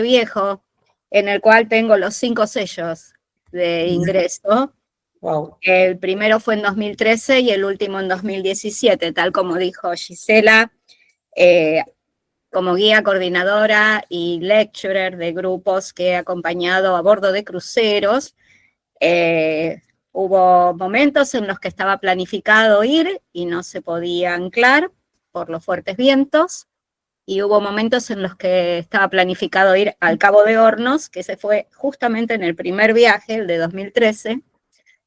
viejo, en el cual tengo los 5 sellos de ingreso. Wow. El primero fue en 2013 y el último en 2017, tal como dijo Gisela. como guía coordinadora y lecturer de grupos que he acompañado a bordo de cruceros. Hubo momentos en los que estaba planificado ir y no se podía anclar por los fuertes vientos, y hubo momentos en los que estaba planificado ir al Cabo de Hornos, que se fue justamente en el primer viaje, el de 2013.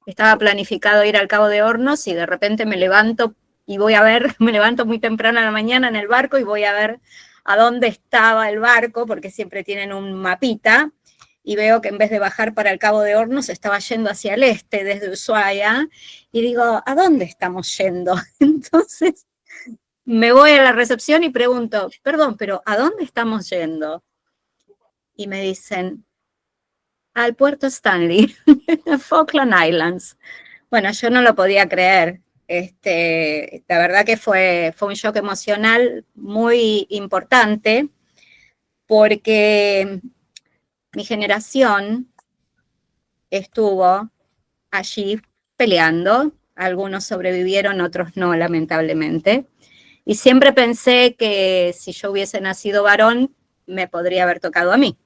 Estaba planificado ir al Cabo de Hornos y de repente me levanto y voy a ver, me levanto muy temprano a la mañana en el barco y voy a ver a dónde estaba el barco, porque siempre tienen un mapita, y veo que en vez de bajar para el Cabo de Hornos estaba yendo hacia el este desde Ushuaia, y digo, ¿a dónde estamos yendo? Entonces me voy a la recepción y pregunto, perdón, pero ¿a dónde estamos yendo? Y me dicen, al puerto Stanley, Falkland Islands. Bueno, yo no lo podía creer. La verdad que fue un shock emocional muy importante, porque mi generación estuvo allí peleando. Algunos sobrevivieron, otros no, lamentablemente. Y siempre pensé que si yo hubiese nacido varón, me podría haber tocado a mí.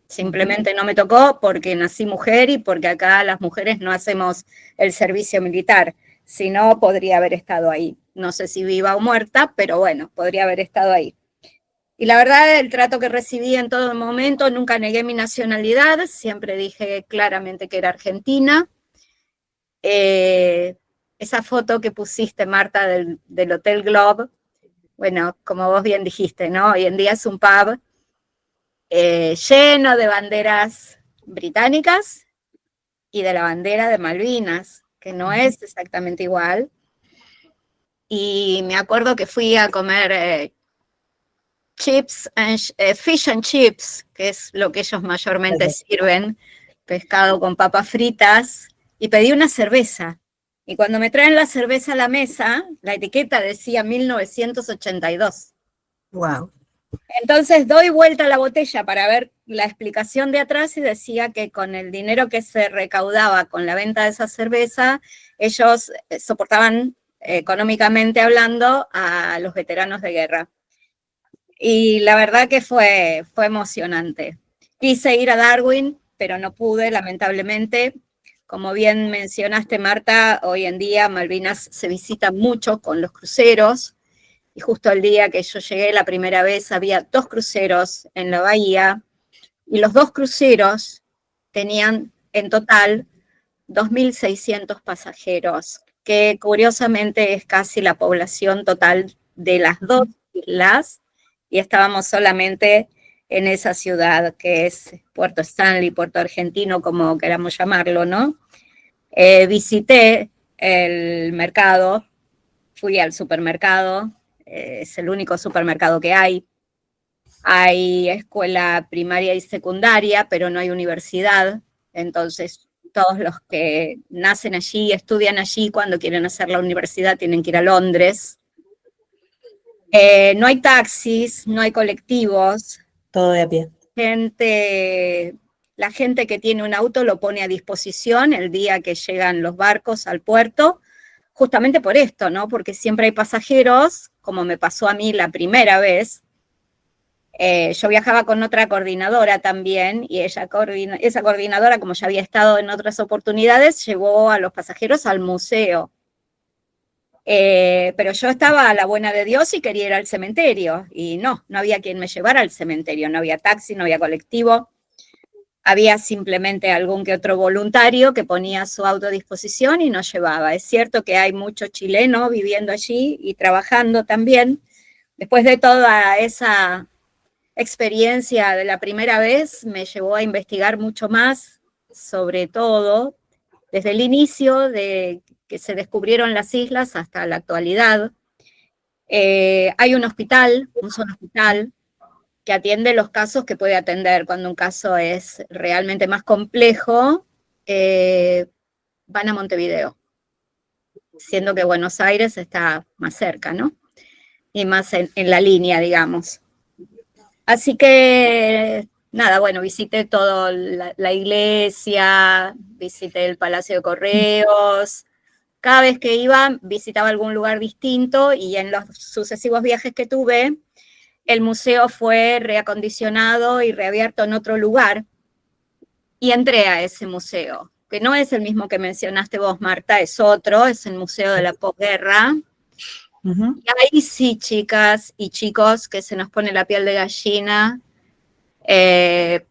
Simplemente no me tocó porque nací mujer y porque acá las mujeres no hacemos el servicio militar. Si no, podría haber estado ahí. No sé si viva o muerta, pero bueno, podría haber estado ahí. Y la verdad, el trato que recibí en todo momento, nunca negué mi nacionalidad, siempre dije claramente que era argentina. Esa foto que pusiste, Marta, del Hotel Globe, bueno, como vos bien dijiste, ¿no? Hoy en día es un pub lleno de banderas británicas y de la bandera de Malvinas, que no es exactamente igual. Y me acuerdo que fui a comer fish and chips, que es lo que ellos mayormente sirven, pescado con papas fritas, y pedí una cerveza. Y cuando me traen la cerveza a la mesa, la etiqueta decía 1982. Wow. Entonces doy vuelta a la botella para ver la explicación de atrás y decía que con el dinero que se recaudaba con la venta de esa cerveza, ellos soportaban económicamente hablando a los veteranos de guerra. Y la verdad que fue emocionante. Quise ir a Darwin, pero no pude, lamentablemente. Como bien mencionaste, Marta, hoy en día Malvinas se visita mucho con los cruceros, y justo el día que yo llegué la primera vez había 2 cruceros en la bahía, y los 2 cruceros tenían en total 2.600 pasajeros, que curiosamente es casi la población total de las 2 islas, y estábamos solamente en esa ciudad que es Puerto Stanley, Puerto Argentino, como queramos llamarlo, ¿no? Visité el mercado, fui al supermercado, es el único supermercado que hay. Hay escuela primaria y secundaria, pero no hay universidad, entonces todos los que nacen allí, estudian allí, cuando quieren hacer la universidad tienen que ir a Londres. No hay taxis, no hay colectivos. Todo de a pie. La gente que tiene un auto lo pone a disposición el día que llegan los barcos al puerto, justamente por esto, ¿no? Porque siempre hay pasajeros, como me pasó a mí la primera vez. Yo viajaba con otra coordinadora también, y esa coordinadora, como ya había estado en otras oportunidades, llevó a los pasajeros al museo. Pero yo estaba a la buena de Dios y quería ir al cementerio, y no había quien me llevara al cementerio, no había taxi, no había colectivo, había simplemente algún que otro voluntario que ponía su auto a disposición y nos llevaba. Es cierto que hay muchos chilenos viviendo allí y trabajando también. Después de toda esa experiencia de la primera vez, me llevó a investigar mucho más, sobre todo desde el inicio de que se descubrieron las islas hasta la actualidad. Hay un solo hospital, que atiende los casos que puede atender. Cuando un caso es realmente más complejo, van a Montevideo, siendo que Buenos Aires está más cerca, ¿no? Y más en la línea, digamos. Así que, nada, bueno, visité toda la iglesia, visité el Palacio de Correos. Cada vez que iba, visitaba algún lugar distinto, y en los sucesivos viajes que tuve, el museo fue reacondicionado y reabierto en otro lugar, y entré a ese museo, que no es el mismo que mencionaste vos, Marta, es otro, es el Museo de la Posguerra. Ujú. Y ahí sí, chicas y chicos, que se nos pone la piel de gallina,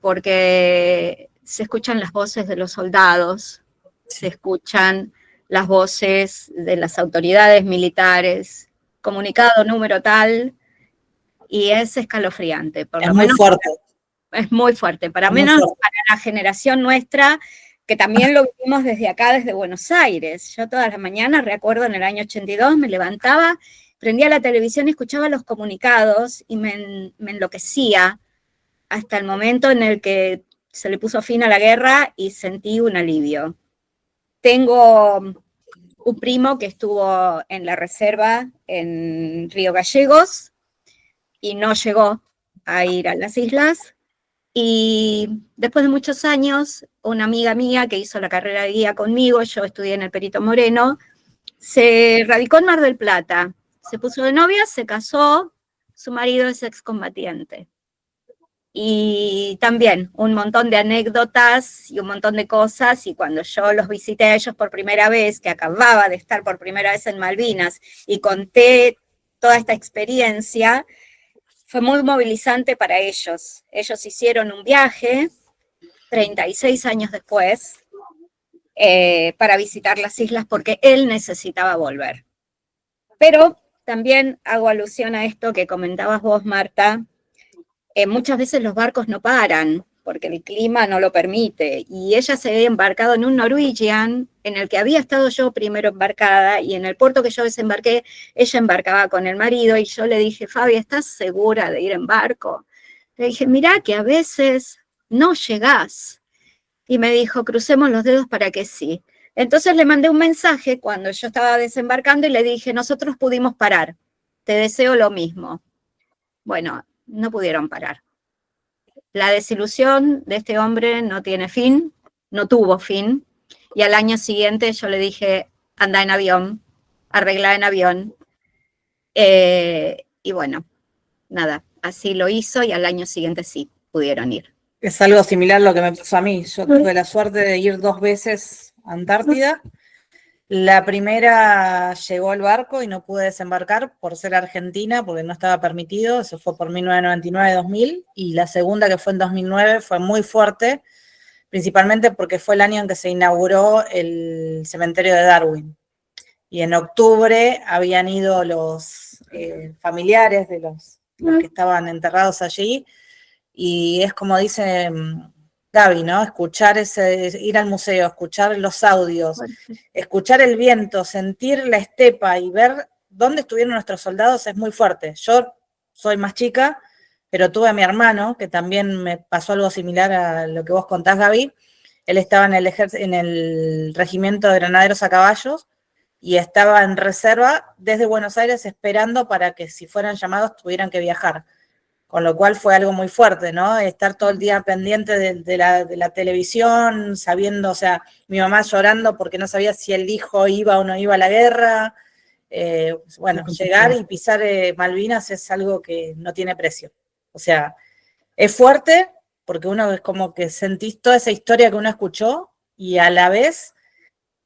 porque se escuchan las voces de los soldados, se escuchan las voces de las autoridades militares, comunicado número tal, y es escalofriante, por Es lo muy menos fuerte. es muy fuerte, para Muy menos fuerte. para la generación nuestra, que también lo vivimos desde acá, desde Buenos Aires. Yo todas las mañanas, recuerdo en el año 82, me levantaba, prendía la televisión y escuchaba los comunicados y me enloquecía hasta el momento en el que se le puso fin a la guerra y sentí un alivio. Tengo un primo que estuvo en la reserva en Río Gallegos y no llegó a ir a las islas. Y después de muchos años, una amiga mía que hizo la carrera de guía conmigo, yo estudié en el Perito Moreno, se radicó en Mar del Plata, se puso de novia, se casó, su marido es excombatiente. Y también un montón de anécdotas y un montón de cosas, y cuando yo los visité a ellos por primera vez, que acababa de estar por primera vez en Malvinas, y conté toda esta experiencia, fue muy movilizante para ellos. Ellos hicieron un viaje 36 años después para visitar las islas porque él necesitaba volver. Pero también hago alusión a esto que comentabas vos, Marta. Muchas veces los barcos no paran porque el clima no lo permite. Y ella se había embarcado en un Norwegian en el que había estado yo primero embarcada, y en el puerto que yo desembarqué, ella embarcaba con el marido, y yo le dije, Fabi, ¿estás segura de ir en barco? Le dije, mirá que a veces no llegás. Y me dijo, crucemos los dedos para que sí. Entonces le mandé un mensaje cuando yo estaba desembarcando y le dije, nosotros pudimos parar, te deseo lo mismo. Bueno, no pudieron parar. La desilusión de este hombre no tiene fin, no tuvo fin, y al año siguiente yo le dije, anda en avión, arregla en avión, y bueno, nada, así lo hizo, y al año siguiente sí, pudieron ir. Es algo similar a lo que me pasó a mí. Yo tuve la suerte de ir 2 veces a Antártida. La primera llegó el barco y no pude desembarcar por ser argentina, porque no estaba permitido. Eso fue por 1999-2000. Y la segunda, que fue en 2009, fue muy fuerte, principalmente porque fue el año en que se inauguró el cementerio de Darwin. Y en octubre habían ido los familiares de los que estaban enterrados allí. Y es como dice Gaby, ¿no? Escuchar ir al museo, escuchar los audios, escuchar el viento, sentir la estepa y ver dónde estuvieron nuestros soldados es muy fuerte. Yo soy más chica, pero tuve a mi hermano, que también me pasó algo similar a lo que vos contás, Gaby. Él estaba en el regimiento de granaderos a caballos y estaba en reserva desde Buenos Aires esperando para que si fueran llamados tuvieran que viajar. Con lo cual fue algo muy fuerte, ¿no? Estar todo el día pendiente de la televisión, sabiendo, o sea, mi mamá llorando porque no sabía si el hijo iba o no iba a la guerra. Bueno, llegar y pisar Malvinas es algo que no tiene precio. O sea, es fuerte porque uno es como que sentís toda esa historia que uno escuchó, y a la vez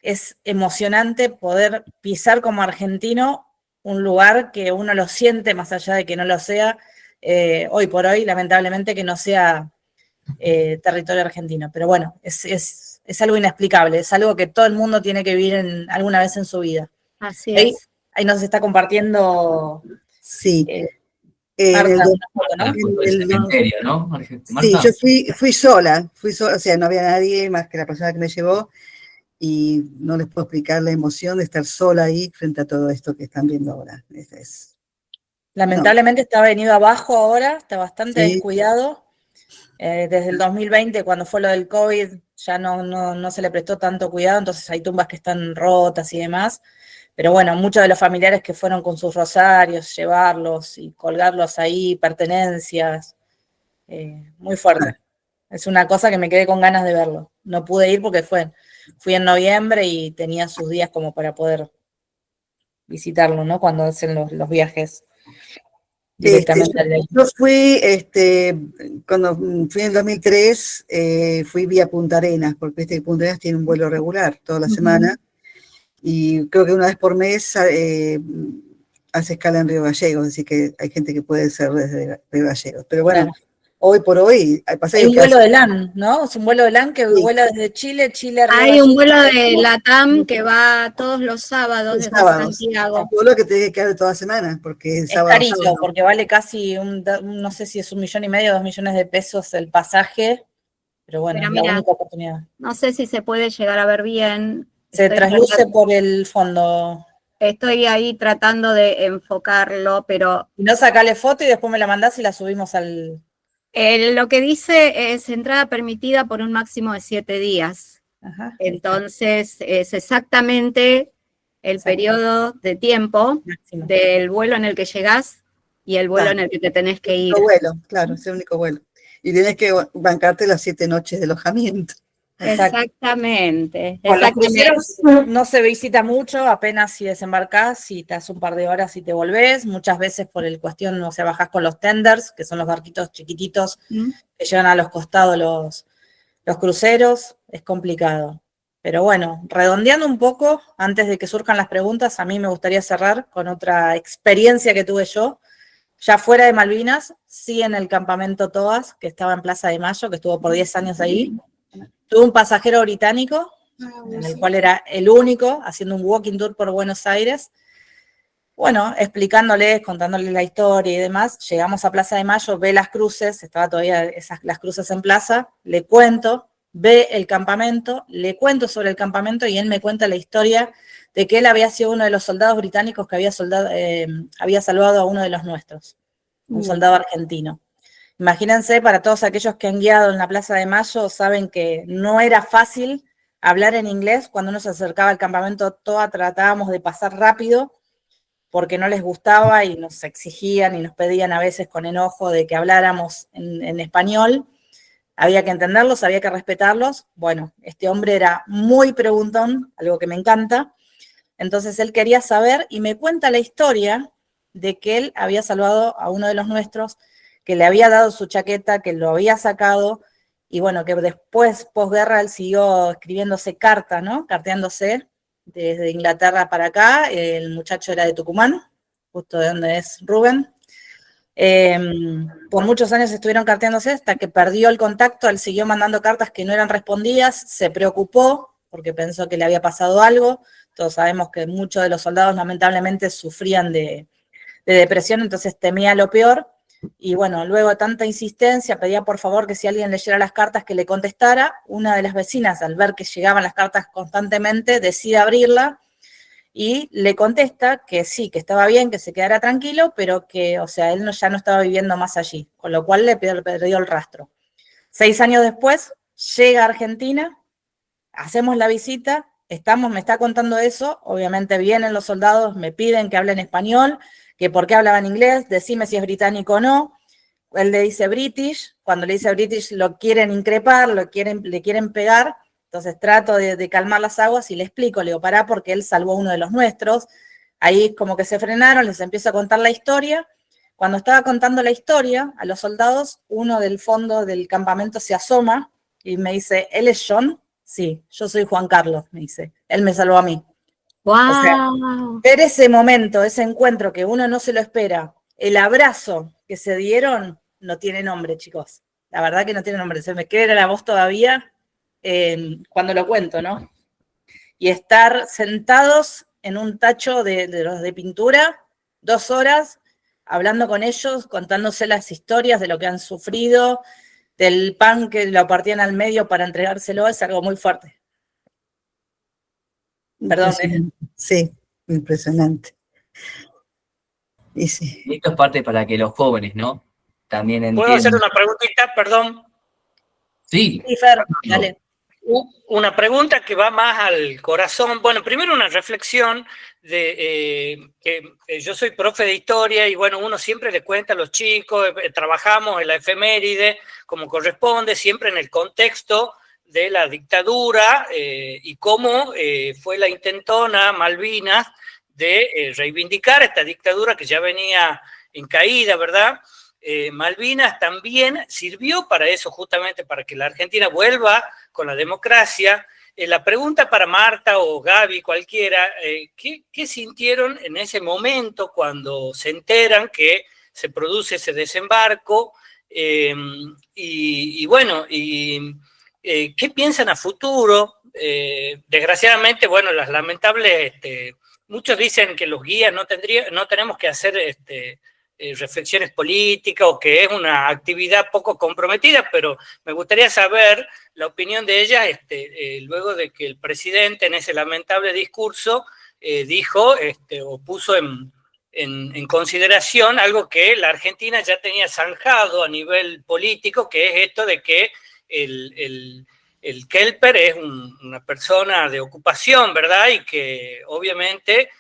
es emocionante poder pisar como argentino un lugar que uno lo siente más allá de que no lo sea. Hoy por hoy, lamentablemente, que no sea territorio argentino. Pero bueno, es algo inexplicable, es algo que todo el mundo tiene que vivir alguna vez en su vida. Así es. Ahí nos está compartiendo Sí. Marta, En una foto, ¿no? El cementerio, ¿no? Sí, yo fui sola, o sea, no había nadie más que la persona que me llevó, y no les puedo explicar la emoción de estar sola ahí frente a todo esto que están viendo ahora. Lamentablemente está venido abajo ahora, está bastante Sí. descuidado. Desde el 2020, cuando fue lo del COVID, ya no se le prestó tanto cuidado, entonces hay tumbas que están rotas y demás. Pero bueno, muchos de los familiares que fueron con sus rosarios, llevarlos y colgarlos ahí, pertenencias, muy fuerte. Es una cosa que me quedé con ganas de verlo. No pude ir porque fui en noviembre y tenía sus días como para poder visitarlo, ¿no? Cuando hacen los viajes. directamente al de ahí. Yo fui, cuando fui en el 2003, fui vía Punta Arenas, porque viste que Punta Arenas tiene un vuelo regular toda la semana, y creo que una vez por mes hace escala en Río Gallegos, así que hay gente que puede ser desde Río Gallegos. Pero bueno, Claro. hoy por hoy hay Hay pasajes un que vuelo de LAN, ¿no? Es un vuelo de LAN que Sí. vuela desde Chile, Chile a Río Hay un vuelo Gallegos. de LATAM que va todos los sábados los desde sábados. Santiago. Un vuelo que te tiene que quedar toda semana, porque es Es sábado. carísimo, porque vale casi no sé si es 1,5 millones, 2 millones de pesos el pasaje, pero bueno, Pero es la mira, única oportunidad. no sé si se puede llegar a ver bien. Se Estoy trasluce por el fondo. Estoy ahí tratando de enfocarlo, pero Si no, sacale foto y después me la mandás y la subimos al... lo que dice es entrada permitida por un máximo de 7 días. Ajá, Entonces, es exactamente el Exacto. periodo de tiempo máximo. del vuelo en el que llegás y el vuelo Claro. en el que te tenés que ir. El vuelo, claro, es el único vuelo. Y tienes que bancarte las 7 noches de alojamiento. Exacto. Exactamente. Con los Exactamente. cruceros no se visita mucho, apenas si desembarcás y te das un par de horas y te volvés, muchas veces por el cuestión, o sea, bajás con los tenders, que son los barquitos chiquititos que llevan a los costados los cruceros, es complicado. Pero bueno, redondeando un poco, antes de que surjan las preguntas, a mí me gustaría cerrar con otra experiencia que tuve yo, ya fuera de Malvinas, sí en el campamento Toas, que estaba en Plaza de Mayo, que estuvo por 10 años ahí. Tuve un pasajero británico, en el cual era el único, haciendo un walking tour por Buenos Aires. Bueno, explicándoles, contándoles la historia y demás, llegamos a Plaza de Mayo, ve las cruces, estaba todavía las cruces en plaza, le cuento, ve el campamento, le cuento sobre el campamento y él me cuenta la historia de que él había sido uno de los soldados británicos que había salvado a uno de los nuestros, un soldado argentino. Imagínense, para todos aquellos que han guiado en la Plaza de Mayo, saben que no era fácil hablar en inglés. Cuando uno se acercaba al campamento, todas tratábamos de pasar rápido porque no les gustaba y nos exigían y nos pedían a veces con enojo de que habláramos en español. Había que entenderlos, había que respetarlos. Bueno, este hombre era muy preguntón, algo que me encanta. Entonces él quería saber y me cuenta la historia de que él había salvado a uno de los nuestros, que le había dado su chaqueta, que lo había sacado, y bueno, que después, posguerra, él siguió escribiéndose cartas, ¿no? Carteándose desde Inglaterra para acá. El muchacho era de Tucumán, justo de donde es Rubén. Por muchos años estuvieron carteándose hasta que perdió el contacto. Él siguió mandando cartas que no eran respondidas, se preocupó porque pensó que le había pasado algo. Todos sabemos que muchos de los soldados lamentablemente sufrían de depresión, entonces temía lo peor. Y bueno, luego de tanta insistencia, pedía por favor que si alguien leyera las cartas que le contestara. Una de las vecinas, al ver que llegaban las cartas constantemente, decide abrirla y le contesta que sí, que estaba bien, que se quedara tranquilo, pero que, o sea, él ya no estaba viviendo más allí, con lo cual le perdió el rastro. 6 años después, llega a Argentina, hacemos la visita, me está contando eso, obviamente vienen los soldados, me piden que hable en español, que por qué hablaba en inglés, decime si es británico o no. Él le dice British, cuando le dice British lo quieren increpar, le quieren pegar, entonces trato de calmar las aguas y le explico, le digo, pará, porque él salvó a uno de los nuestros. Ahí como que se frenaron, les empiezo a contar la historia. Cuando estaba contando la historia a los soldados, uno del fondo del campamento se asoma y me dice, ¿él es John? Sí, yo soy Juan Carlos, me dice. Él me salvó a mí. ¡Wow! O sea, ver ese momento, ese encuentro que uno no se lo espera, el abrazo que se dieron, no tiene nombre, chicos. La verdad que no tiene nombre. Se me queda la voz todavía cuando lo cuento, ¿no? Y estar sentados en un tacho de pintura, 2 horas, hablando con ellos, contándose las historias de lo que han sufrido, del pan que lo partían al medio para entregárselo, es algo muy fuerte. Perdón. Sí, impresionante. Y sí. Y esto es parte para que los jóvenes, ¿no? También entiendan. ¿Puedo hacer una preguntita? Perdón. Sí. Sí, Fer, dale. Una pregunta que va más al corazón. Bueno, primero una reflexión de que yo soy profe de historia y bueno, uno siempre le cuenta a los chicos, trabajamos en la efeméride como corresponde, siempre en el contexto de la dictadura y cómo fue la intentona Malvinas de reivindicar esta dictadura que ya venía en caída, ¿verdad? Malvinas también sirvió para eso, justamente para que la Argentina vuelva con la democracia. La pregunta para Marta o Gaby, cualquiera, ¿qué sintieron en ese momento cuando se enteran que se produce ese desembarco? Bueno, ¿qué piensan a futuro? Desgraciadamente, bueno, las lamentables, muchos dicen que los guías no tenemos que hacer reflexiones políticas o que es una actividad poco comprometida, pero me gustaría saber la opinión de ellas luego de que el presidente en ese lamentable discurso dijo o puso en consideración algo que la Argentina ya tenía zanjado a nivel político, que es esto de que el Kelper es una persona de ocupación, ¿verdad? Y que obviamente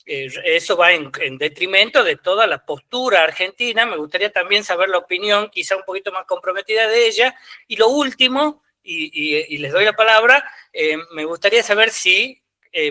eso va en detrimento de toda la postura argentina. Me gustaría también saber la opinión, quizá un poquito más comprometida de ella. Y lo último, y les doy la palabra, me gustaría saber si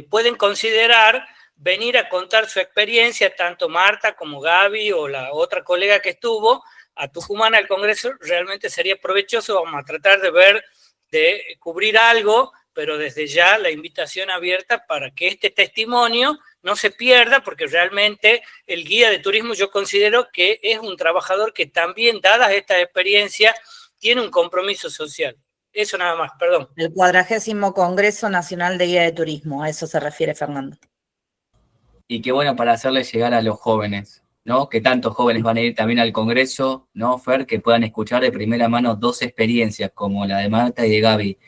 pueden considerar venir a contar su experiencia, tanto Marta como Gaby o la otra colega que estuvo, a Tucumán al Congreso. Realmente sería provechoso. Vamos a tratar de cubrir algo, pero desde ya la invitación abierta para que este testimonio no se pierda, porque realmente el guía de turismo yo considero que es un trabajador que también, dadas estas experiencias, tiene un compromiso social. Eso nada más, perdón. El 40º Congreso Nacional de Guía de Turismo, a eso se refiere Fernando. Y qué bueno para hacerles llegar a los jóvenes, ¿no? Que tantos jóvenes van a ir también al Congreso, ¿no, Fer? Que puedan escuchar de primera mano dos experiencias como la de Marta y de Gaby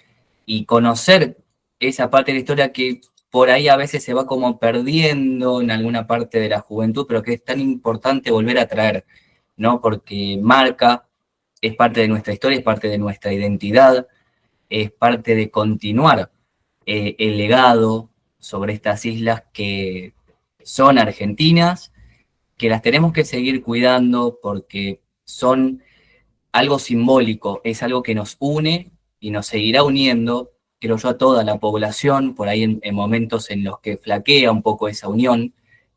y conocer esa parte de la historia que por ahí a veces se va como perdiendo en alguna parte de la juventud, pero que es tan importante volver a traer, ¿no? Porque marca, es parte de nuestra historia, es parte de nuestra identidad, es parte de continuar el legado sobre estas islas que son argentinas, que las tenemos que seguir cuidando porque son algo simbólico, es algo que nos une y nos seguirá uniendo, creo yo, a toda la población, por ahí en momentos en los que flaquea un poco esa unión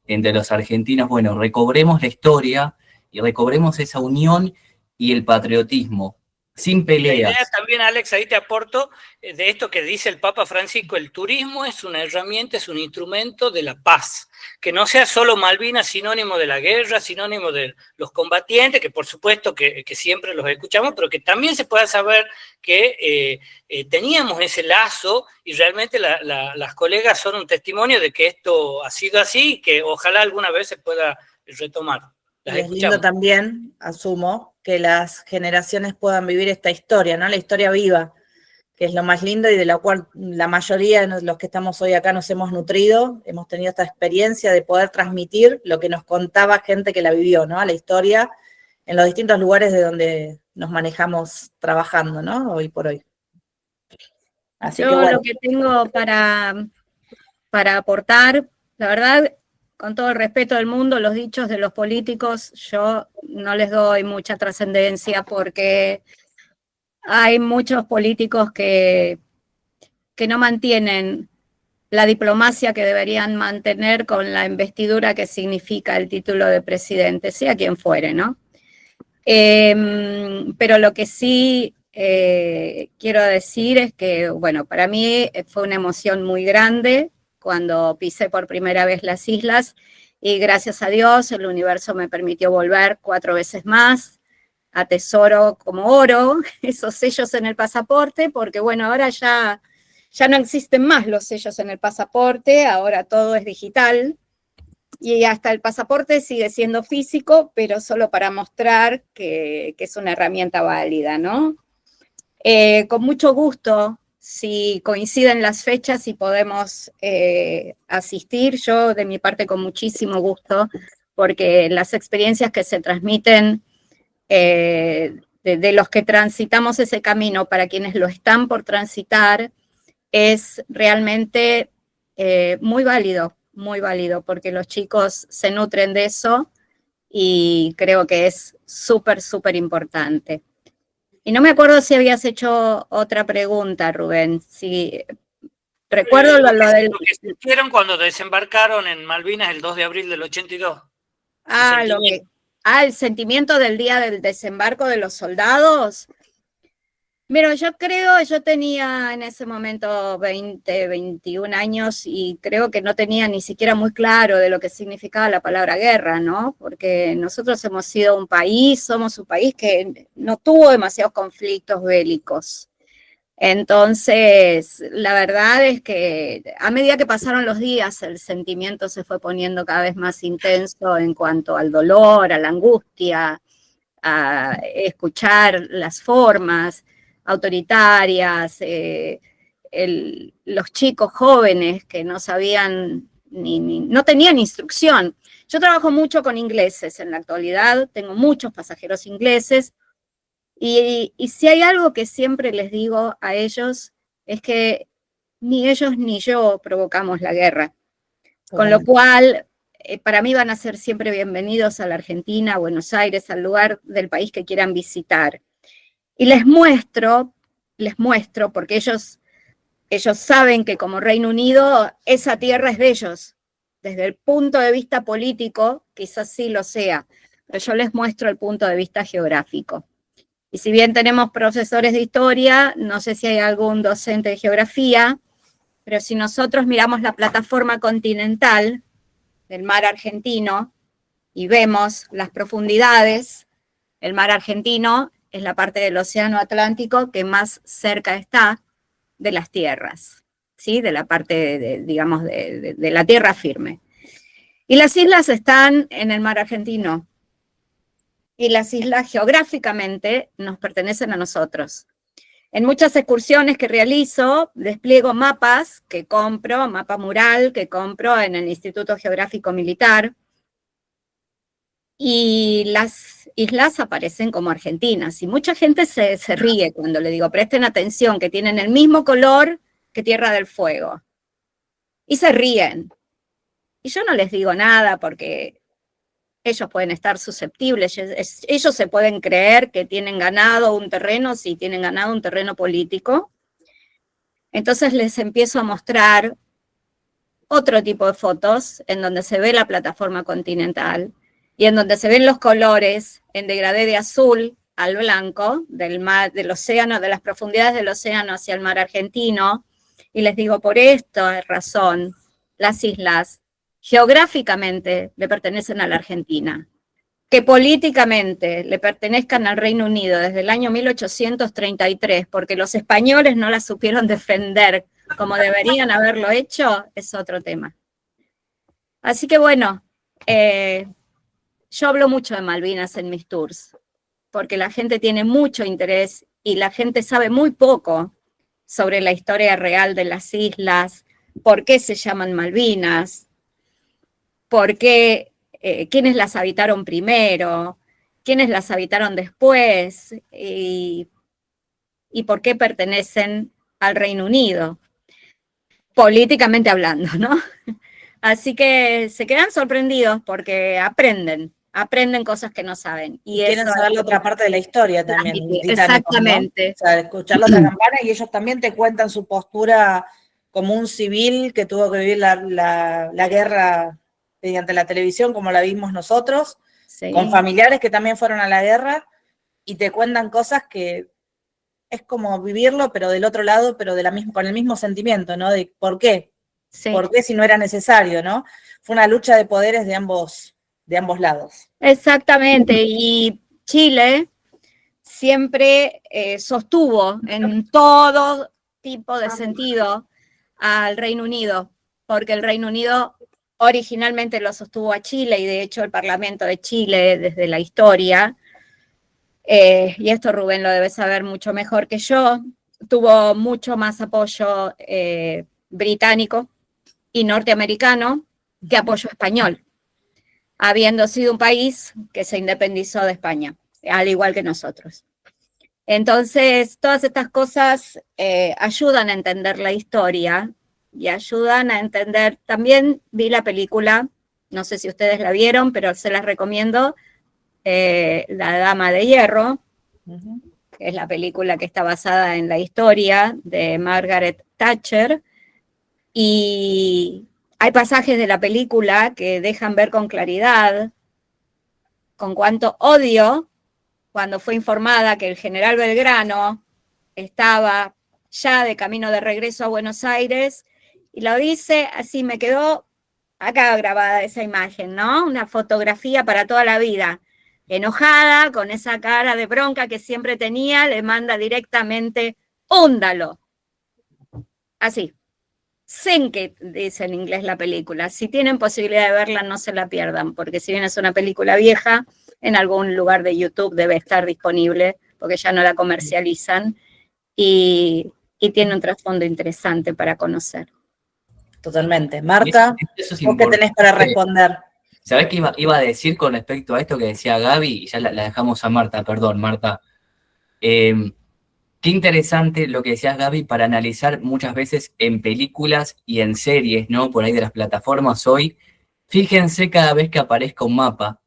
entre los argentinos. Bueno, recobremos la historia y recobremos esa unión y el patriotismo, sin peleas. La idea también, Alex, ahí te aporto, de esto que dice el Papa Francisco: el turismo es una herramienta, es un instrumento de la paz. Que no sea solo Malvinas sinónimo de la guerra, sinónimo de los combatientes, que por supuesto que siempre los escuchamos, pero que también se pueda saber que teníamos ese lazo y realmente las colegas son un testimonio de que esto ha sido así y que ojalá alguna vez se pueda retomar. Y es lindo también, asumo, que las generaciones puedan vivir esta historia, ¿no? La historia viva, que es lo más lindo y de la cual la mayoría de los que estamos hoy acá nos hemos nutrido, hemos tenido esta experiencia de poder transmitir lo que nos contaba gente que la vivió, ¿no? La historia en los distintos lugares de donde nos manejamos trabajando, ¿no? Hoy por hoy. Así que bueno. Lo que tengo para aportar, la verdad, con todo el respeto del mundo, los dichos de los políticos, yo no les doy mucha trascendencia porque hay muchos políticos que no mantienen la diplomacia que deberían mantener con la investidura que significa el título de presidente, sea quien fuere, ¿no? Pero lo que sí quiero decir es que, bueno, para mí fue una emoción muy grande cuando pisé por primera vez las islas y gracias a Dios el universo me permitió volver 4 veces más. Atesoro como oro esos sellos en el pasaporte porque, bueno, ahora ya no existen más los sellos en el pasaporte, ahora todo es digital y hasta el pasaporte sigue siendo físico, pero solo para mostrar que es una herramienta válida, ¿no? Con mucho gusto, si coinciden las fechas y podemos asistir, yo de mi parte con muchísimo gusto, porque las experiencias que se transmiten de los que transitamos ese camino para quienes lo están por transitar es realmente muy válido, porque los chicos se nutren de eso y creo que es súper, súper importante. Y no me acuerdo si habías hecho otra pregunta, Rubén. Si recuerdo lo del... Lo que hicieron cuando desembarcaron en Malvinas el 2 de abril del 82. El sentimiento del día del desembarco de los soldados. Pero yo tenía en ese momento 20, 21 años y creo que no tenía ni siquiera muy claro de lo que significaba la palabra guerra, ¿no? Porque nosotros somos un país que no tuvo demasiados conflictos bélicos. Entonces, la verdad es que a medida que pasaron los días, el sentimiento se fue poniendo cada vez más intenso en cuanto al dolor, a la angustia, a escuchar las formas autoritarias, los chicos jóvenes que no sabían, no tenían instrucción. Yo trabajo mucho con ingleses en la actualidad, tengo muchos pasajeros ingleses, y si hay algo que siempre les digo a ellos, es que ni ellos ni yo provocamos la guerra. Con lo cual, para mí van a ser siempre bienvenidos a la Argentina, a Buenos Aires, al lugar del país que quieran visitar. Y les muestro, porque ellos saben que como Reino Unido, esa tierra es de ellos. Desde el punto de vista político, quizás sí lo sea, pero yo les muestro el punto de vista geográfico. Y si bien tenemos profesores de historia, no sé si hay algún docente de geografía, pero si nosotros miramos la plataforma continental del mar argentino y vemos las profundidades, el mar argentino es la parte del océano Atlántico que más cerca está de las tierras, ¿sí? De la parte, digamos, de la tierra firme. Y las islas están en el mar argentino. Y las islas geográficamente nos pertenecen a nosotros. En muchas excursiones que realizo, despliego mapas que compro, mapa mural que compro en el Instituto Geográfico Militar, y las islas aparecen como argentinas. Y mucha gente se ríe cuando le digo, presten atención, que tienen el mismo color que Tierra del Fuego. Y se ríen. Y yo no les digo nada porque ellos pueden estar susceptibles, ellos se pueden creer que tienen ganado un terreno, si tienen ganado un terreno político. Entonces les empiezo a mostrar otro tipo de fotos en donde se ve la plataforma continental y en donde se ven los colores en degradé de azul al blanco del mar, del océano, de las profundidades del océano hacia el mar argentino, y les digo, por esta razón, las islas geográficamente le pertenecen a la Argentina, que políticamente le pertenezcan al Reino Unido desde el año 1833, porque los españoles no las supieron defender como deberían haberlo hecho, es otro tema. Así que bueno, yo hablo mucho de Malvinas en mis tours, porque la gente tiene mucho interés y la gente sabe muy poco sobre la historia real de las islas, por qué se llaman Malvinas, por qué, quiénes las habitaron primero, quiénes las habitaron después y por qué pertenecen al Reino Unido, políticamente hablando, ¿no? Así que se quedan sorprendidos porque aprenden cosas que no saben. Y quieren saber la otra parte de la historia también. Exactamente. ¿No? O sea, escuchar la otra campana y ellos también te cuentan su postura como un civil que tuvo que vivir la guerra mediante la televisión, como la vimos nosotros, sí, con familiares que también fueron a la guerra, y te cuentan cosas que es como vivirlo, pero del otro lado, pero con el mismo sentimiento, ¿no? De ¿por qué? Sí. ¿Por qué si no era necesario, no? Fue una lucha de poderes de ambos lados. Exactamente, y Chile siempre sostuvo en todo tipo de sentido al Reino Unido, porque el Reino Unido originalmente lo sostuvo a Chile, y de hecho el Parlamento de Chile, desde la historia, y esto Rubén lo debe saber mucho mejor que yo, tuvo mucho más apoyo británico y norteamericano que apoyo español, habiendo sido un país que se independizó de España, al igual que nosotros. Entonces, todas estas cosas ayudan a entender la historia y ayudan a entender, también vi la película, no sé si ustedes la vieron, pero se las recomiendo, La Dama de Hierro, que es la película que está basada en la historia de Margaret Thatcher, y hay pasajes de la película que dejan ver con claridad con cuánto odio cuando fue informada que el general Belgrano estaba ya de camino de regreso a Buenos Aires, y lo dice así, me quedó acá grabada esa imagen, ¿no? Una fotografía para toda la vida. Enojada, con esa cara de bronca que siempre tenía, le manda directamente, húndalo. Así. Sink it, dice en inglés la película. Si tienen posibilidad de verla, no se la pierdan, porque si bien es una película vieja, en algún lugar de YouTube debe estar disponible, porque ya no la comercializan, y tiene un trasfondo interesante para conocer. Totalmente. Marta, Eso es ¿vos qué tenés para importante. responder? ¿Sabés qué iba a decir con respecto a esto que decía Gaby? Y ya la dejamos a Marta, perdón, Marta. Qué interesante lo que decías, Gaby, para analizar muchas veces en películas y en series, ¿no? Por ahí de las plataformas hoy. Fíjense cada vez que aparezca un mapa,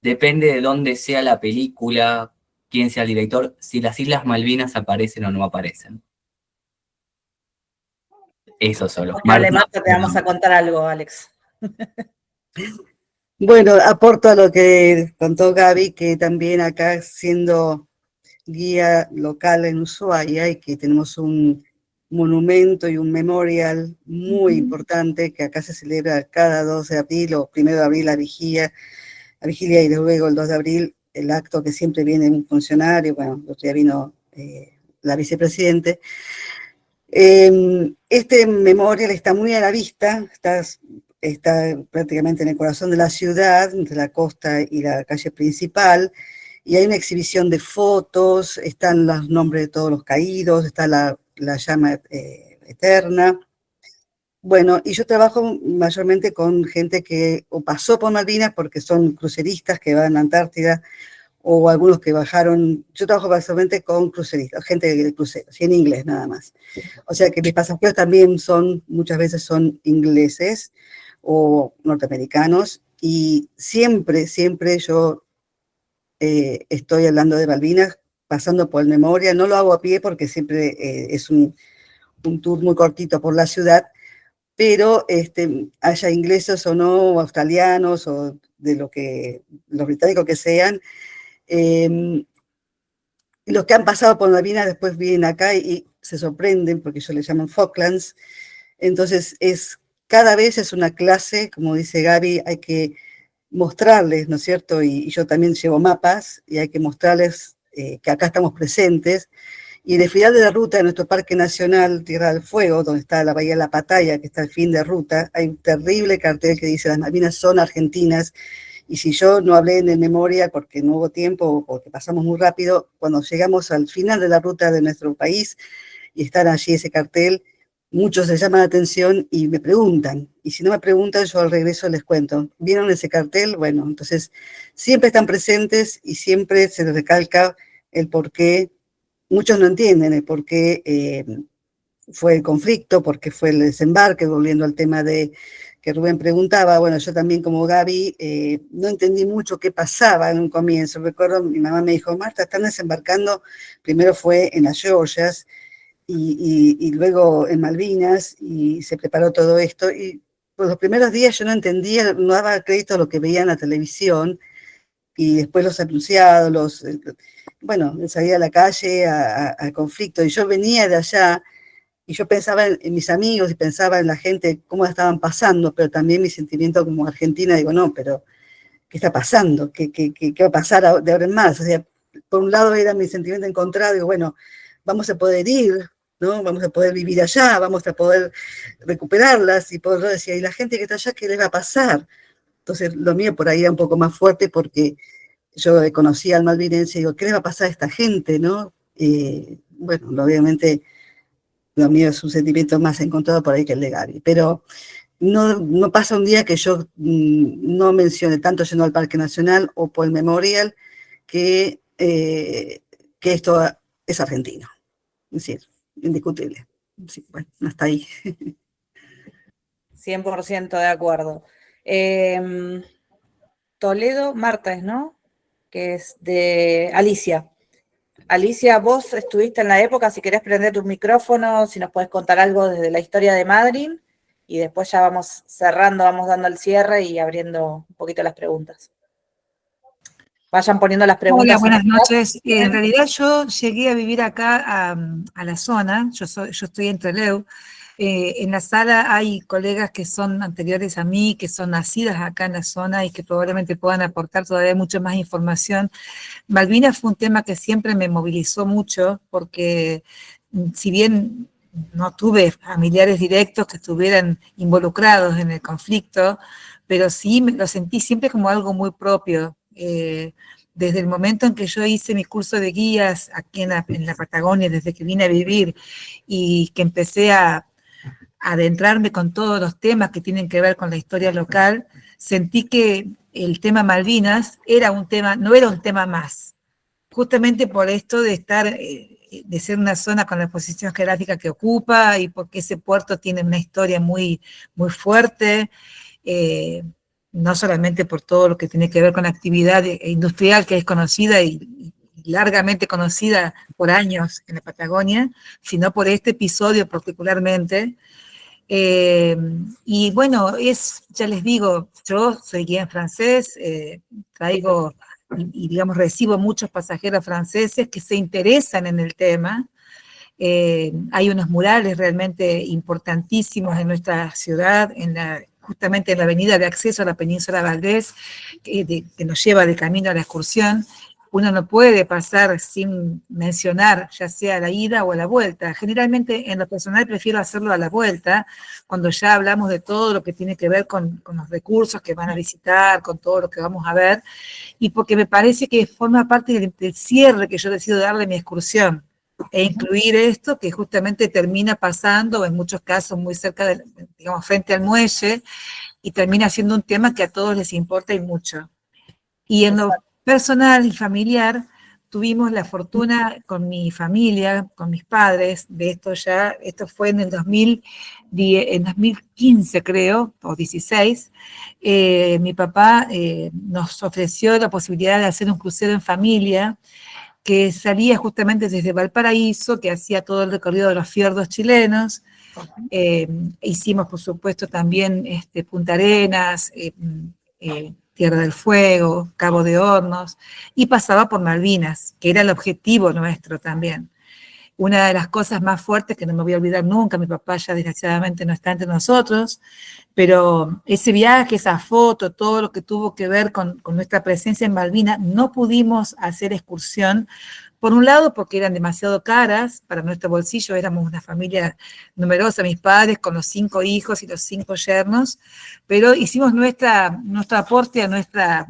depende de dónde sea la película, quién sea el director, si las Islas Malvinas aparecen o no aparecen. Eso solo. Dale, Marta, te vamos a contar algo, Alex. Bueno, aporto a lo que contó Gaby, que también acá siendo guía local en Ushuaia y que tenemos un monumento y un memorial muy importante que acá se celebra cada 2 de abril o 1 de abril la vigilia y luego el 2 de abril el acto que siempre viene un funcionario, bueno, el otro día vino la vicepresidente. Este memorial está muy a la vista, está prácticamente en el corazón de la ciudad, entre la costa y la calle principal, y hay una exhibición de fotos, están los nombres de todos los caídos, está la llama eterna. Bueno, y yo trabajo mayormente con gente que o pasó por Malvinas porque son cruceristas que van a Antártida, o algunos que bajaron. Yo trabajo básicamente con cruceristas, gente de cruceros, y en inglés nada más. O sea que mis pasajeros también muchas veces son ingleses o norteamericanos, y siempre yo estoy hablando de Malvinas, pasando por el Memoria. No lo hago a pie porque siempre es un tour muy cortito por la ciudad, pero haya ingleses o no, o australianos, o de los británicos que sean, los que han pasado por Malvinas después vienen acá y se sorprenden porque ellos le llaman Falklands. Entonces cada vez es una clase, como dice Gaby, hay que mostrarles, ¿no es cierto? Y yo también llevo mapas y hay que mostrarles que acá estamos presentes. Y en el final de la ruta de nuestro Parque Nacional Tierra del Fuego, donde está la Bahía de la Pataya, que está al fin de ruta, hay un terrible cartel que dice: las Malvinas son argentinas. Y si yo no hablé en memoria porque no hubo tiempo o porque pasamos muy rápido, cuando llegamos al final de la ruta de nuestro país y están allí ese cartel, muchos se llaman la atención y me preguntan. Y si no me preguntan, yo al regreso les cuento: ¿vieron ese cartel? Bueno, entonces siempre están presentes y siempre se les recalca el por qué. Muchos no entienden el por qué fue el conflicto, por qué fue el desembarque, volviendo al tema de que Rubén preguntaba. Bueno, yo también como Gaby no entendí mucho qué pasaba en un comienzo. Recuerdo, mi mamá me dijo: Marta, están desembarcando, primero fue en las Georgias y luego en Malvinas, y se preparó todo esto. Y por los primeros días yo no entendía, no daba crédito a lo que veía en la televisión, y después los anunciados, bueno, salía a la calle al conflicto, y yo venía de allá, y yo pensaba en mis amigos y pensaba en la gente, cómo la estaban pasando, pero también mi sentimiento como argentina, digo: no, pero ¿qué está pasando? ¿Qué va a pasar de ahora en más? O sea, por un lado era mi sentimiento encontrado, digo: bueno, vamos a poder ir, ¿no? Vamos a poder vivir allá, vamos a poder recuperarlas, y por otro lado decía: ¿y la gente que está allá, qué les va a pasar? Entonces lo mío por ahí era un poco más fuerte porque yo conocía al malvinense y digo: ¿qué le va a pasar a esta gente, no? Bueno, obviamente lo mío es un sentimiento más encontrado por ahí que el de Gaby, pero no pasa un día que yo no mencione, tanto yendo al Parque Nacional o por el Memorial, que esto es argentino. Es decir, indiscutible. Sí, bueno, hasta ahí. 100% de acuerdo. Toledo Martes, ¿no? Que es de Alicia. Alicia, vos estuviste en la época, si querés prender tu micrófono, si nos podés contar algo desde la historia de Madrid, y después ya vamos cerrando, vamos dando el cierre y abriendo un poquito las preguntas. vayan poniendo las preguntas. Hola, buenas en el chat. noches. En realidad yo llegué a vivir acá a la zona, yo estoy en Trelew. En la sala hay colegas que son anteriores a mí, que son nacidas acá en la zona y que probablemente puedan aportar todavía mucha más información. Malvinas fue un tema que siempre me movilizó mucho porque si bien no tuve familiares directos que estuvieran involucrados en el conflicto, pero sí lo sentí siempre como algo muy propio. Desde el momento en que yo hice mi curso de guías aquí en la Patagonia, desde que vine a vivir y que empecé a adentrarme con todos los temas que tienen que ver con la historia local, sentí que el tema Malvinas era un tema, no era un tema más, justamente por esto de estar, de ser una zona con la posición geográfica que ocupa y porque ese puerto tiene una historia muy, muy fuerte, no solamente por todo lo que tiene que ver con la actividad industrial que es conocida y largamente conocida por años en la Patagonia, sino por este episodio particularmente. Y bueno, ya les digo, yo soy guía en francés, traigo y digamos recibo muchos pasajeros franceses que se interesan en el tema. Hay unos murales realmente importantísimos en nuestra ciudad, justamente en la avenida de acceso a la península Valdés, que nos lleva de camino a la excursión. Uno no puede pasar sin mencionar ya sea a la ida o a la vuelta. Generalmente en lo personal prefiero hacerlo a la vuelta, cuando ya hablamos de todo lo que tiene que ver con los recursos que van a visitar, con todo lo que vamos a ver, y porque me parece que forma parte del cierre que yo decido darle a mi excursión, e incluir esto que justamente termina pasando, en muchos casos muy cerca, digamos, frente al muelle, y termina siendo un tema que a todos les importa y mucho. Y en lo personal y familiar, tuvimos la fortuna con mi familia, con mis padres, esto fue en el 2015 creo, o 16, mi papá nos ofreció la posibilidad de hacer un crucero en familia, que salía justamente desde Valparaíso, que hacía todo el recorrido de los fiordos chilenos. Hicimos, por supuesto, también Punta Arenas, Tierra del Fuego, Cabo de Hornos, y pasaba por Malvinas, que era el objetivo nuestro también. Una de las cosas más fuertes que no me voy a olvidar nunca, mi papá ya desgraciadamente no está entre nosotros, pero ese viaje, esa foto, todo lo que tuvo que ver con nuestra presencia en Malvinas, no pudimos hacer excursión, por un lado porque eran demasiado caras para nuestro bolsillo, éramos una familia numerosa, mis padres con los 5 hijos y los 5 yernos, pero hicimos nuestro aporte a nuestra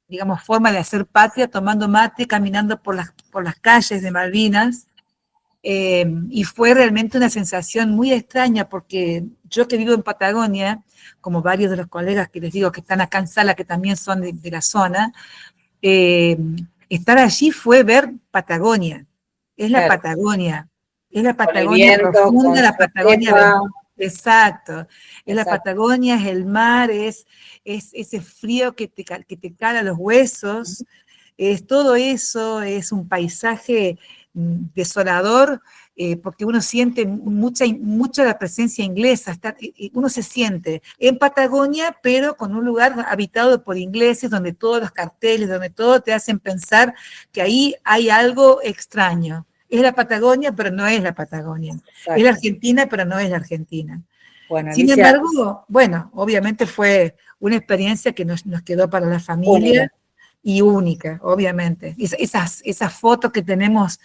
digamos, forma de hacer patria, tomando mate, caminando por las calles de Malvinas, y fue realmente una sensación muy extraña, porque yo que vivo en Patagonia, como varios de los colegas que les digo que están acá en sala, que también son de la zona, estar allí fue ver Patagonia, es la Claro. Patagonia, es la Con el Patagonia viento, profunda, con la su Patagonia, cepa. exacto, es la Exacto. Patagonia, es el mar, es ese frío que te cala los huesos, es todo eso, es un paisaje desolador, porque uno siente mucha la presencia inglesa, uno se siente en Patagonia, pero con un lugar habitado por ingleses, donde todos los carteles, donde todo te hacen pensar que ahí hay algo extraño. Es la Patagonia, pero no es la Patagonia. Exacto. Es la Argentina, pero no es la Argentina. Bueno, Sin Alicia, embargo, bueno, obviamente fue una experiencia que nos quedó para la familia. única. Y única, obviamente. Esas fotos que tenemos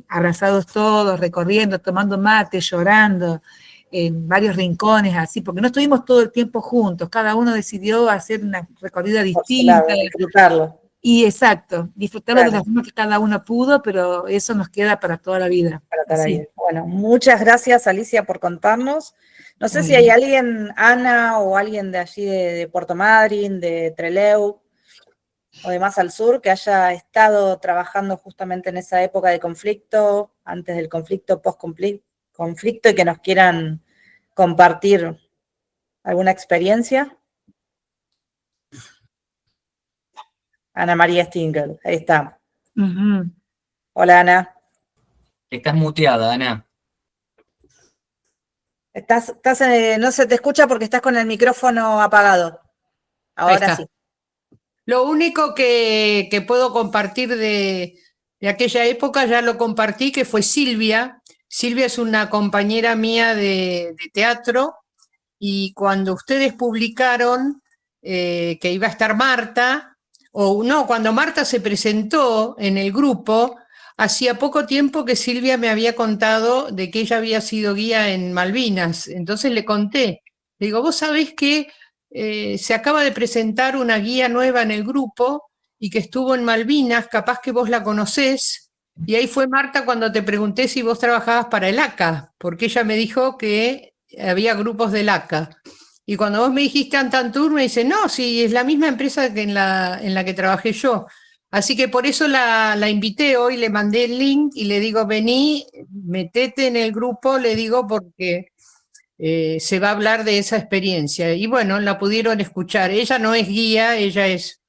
abrazados todos, recorriendo, tomando mate, llorando, en varios rincones, así, porque no estuvimos todo el tiempo juntos, cada uno decidió hacer una recorrida Por su lado, distinta. disfrutarlo. Y exacto, disfrutarlo de Claro. la forma que cada uno pudo, pero eso nos queda para toda la vida. Para toda la Así. vida. Bueno, muchas gracias, Alicia, por contarnos. No sé Muy si hay bien. alguien, Ana, o alguien de allí de Puerto Madryn, de Trelew, o de más al sur, que haya estado trabajando justamente en esa época de conflicto, antes del conflicto, post-conflicto, y que nos quieran compartir alguna experiencia. Ana María Stingel, ahí está. Ujú. Hola, Ana. Estás muteada, Ana. No se te escucha porque estás con el micrófono apagado. Ahí Ahora está. sí. Lo único que puedo compartir de aquella época, ya lo compartí, que fue Silvia. Silvia es una compañera mía de teatro y cuando ustedes publicaron que iba a estar Marta, o no, cuando Marta se presentó en el grupo, hacía poco tiempo que Silvia me había contado de que ella había sido guía en Malvinas. Entonces le conté, le digo, vos sabés que se acaba de presentar una guía nueva en el grupo y que estuvo en Malvinas, capaz que vos la conocés. Y ahí fue Marta cuando te pregunté si vos trabajabas para el ACA, porque ella me dijo que había grupos del ACA. Y cuando vos me dijiste Antantur, me dice, no, sí, es la misma empresa que en la que trabajé yo. Así que por eso la invité hoy, le mandé el link y le digo, vení, metete en el grupo, le digo, porque se va a hablar de esa experiencia. Y bueno, la pudieron escuchar. Ella no es guía, ella es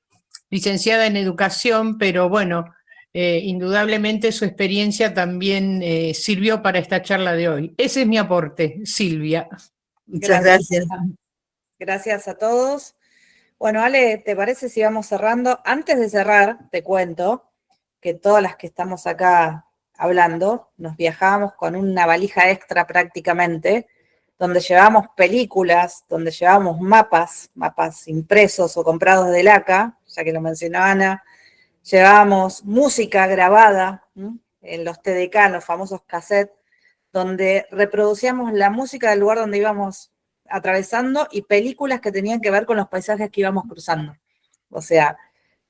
licenciada en educación, pero bueno, indudablemente su experiencia también sirvió para esta charla de hoy. Ese es mi aporte, Silvia. Muchas gracias. Gracias a todos. Bueno, Ale, ¿te parece si vamos cerrando? Antes de cerrar, te cuento que todas las que estamos acá hablando, nos viajamos con una valija extra prácticamente, donde llevábamos películas, donde llevábamos mapas impresos o comprados del ACA, ya que lo mencionó Ana, llevábamos música grabada en los TDK, los famosos cassettes, donde reproducíamos la música del lugar donde íbamos atravesando y películas que tenían que ver con los paisajes que íbamos cruzando. O sea,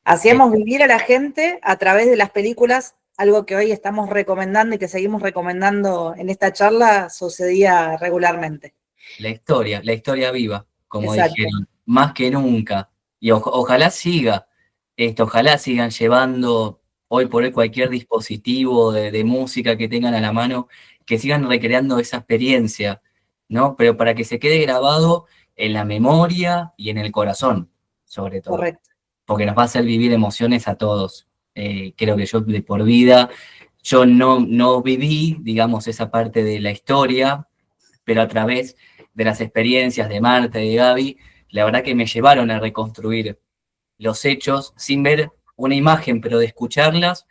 hacíamos vivir a la gente a través de las películas, algo que hoy estamos recomendando y que seguimos recomendando en esta charla, sucedía regularmente. La historia viva, como Exacto. dijeron, más que nunca. Y ojalá siga ojalá sigan llevando hoy por hoy cualquier dispositivo de música que tengan a la mano, que sigan recreando esa experiencia, ¿no? Pero para que se quede grabado en la memoria y en el corazón, sobre todo. Correcto. Porque nos va a hacer vivir emociones a todos. Creo que yo de por vida, yo no viví, digamos, esa parte de la historia, pero a través de las experiencias de Marta y de Gaby, la verdad que me llevaron a reconstruir los hechos sin ver una imagen, pero de escucharlas,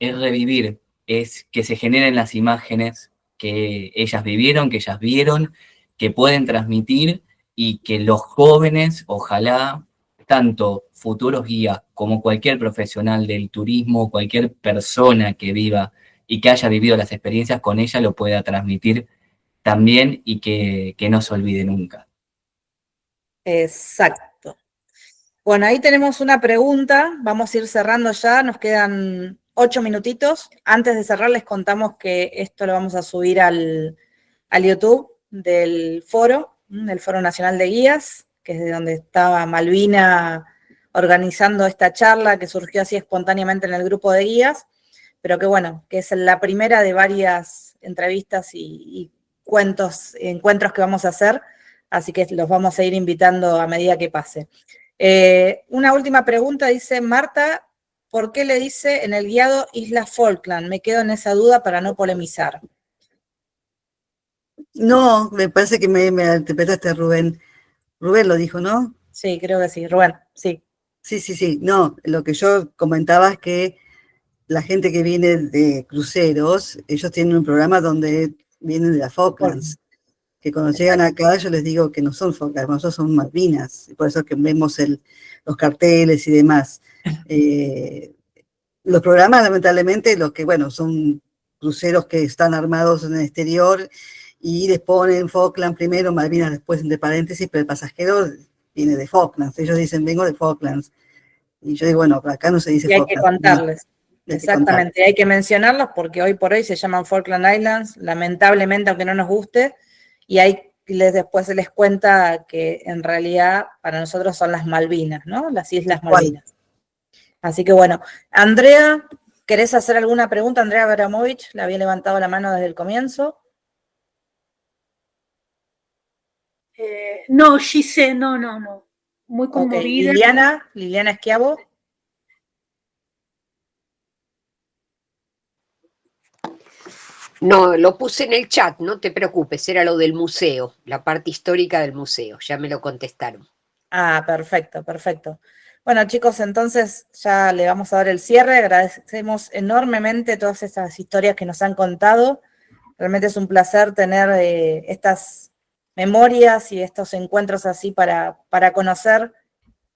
es revivir, es que se generen las imágenes que ellas vivieron, que ellas vieron, que pueden transmitir y que los jóvenes, ojalá, tanto futuros guías como cualquier profesional del turismo, cualquier persona que viva y que haya vivido las experiencias con ella, lo pueda transmitir también y que no se olvide nunca. Exacto. Bueno, ahí tenemos una pregunta, vamos a ir cerrando ya, nos quedan 8 minutitos. Antes de cerrar les contamos que esto lo vamos a subir al YouTube del Foro Nacional de Guías, que es de donde estaba Malvina organizando esta charla que surgió así espontáneamente en el grupo de guías, pero que bueno, que es la primera de varias entrevistas y encuentros que vamos a hacer, así que los vamos a ir invitando a medida que pase. Una última pregunta, dice Marta, ¿por qué le dice en el guiado Islas Falkland? Me quedo en esa duda para no polemizar. No, me parece que me interpretaste, Rubén. Rubén lo dijo, ¿no? Sí, creo que sí, Rubén, sí. Sí. No, lo que yo comentaba es que la gente que viene de cruceros, ellos tienen un programa donde vienen de las Falklands, que cuando llegan acá yo les digo que no son Falklands, nosotros son Malvinas, por eso que vemos los carteles y demás. Los programas, lamentablemente, los que, bueno, son cruceros que están armados en el exterior y les ponen Falkland primero, Malvinas después entre paréntesis, pero el pasajero viene de Falklands. Ellos dicen, vengo de Falklands. Y yo digo, bueno, acá no se dice y Falklands. Hay que contarles. No, exactamente, hay que mencionarlos porque hoy por hoy se llaman Falkland Islands, lamentablemente, aunque no nos guste, y después se les cuenta que en realidad para nosotros son las Malvinas, ¿no? Las Islas Malvinas. Así que bueno, Andrea, ¿querés hacer alguna pregunta? Andrea Abramovich, la había levantado la mano desde el comienzo. No, Gise, no. Muy conmovida. Okay. Liliana Schiavo. No, lo puse en el chat, no te preocupes, era lo del museo, la parte histórica del museo, ya me lo contestaron. Ah, perfecto. Bueno, chicos, entonces ya le vamos a dar el cierre. Agradecemos enormemente todas esas historias que nos han contado. Realmente es un placer tener estas memorias y estos encuentros así para conocer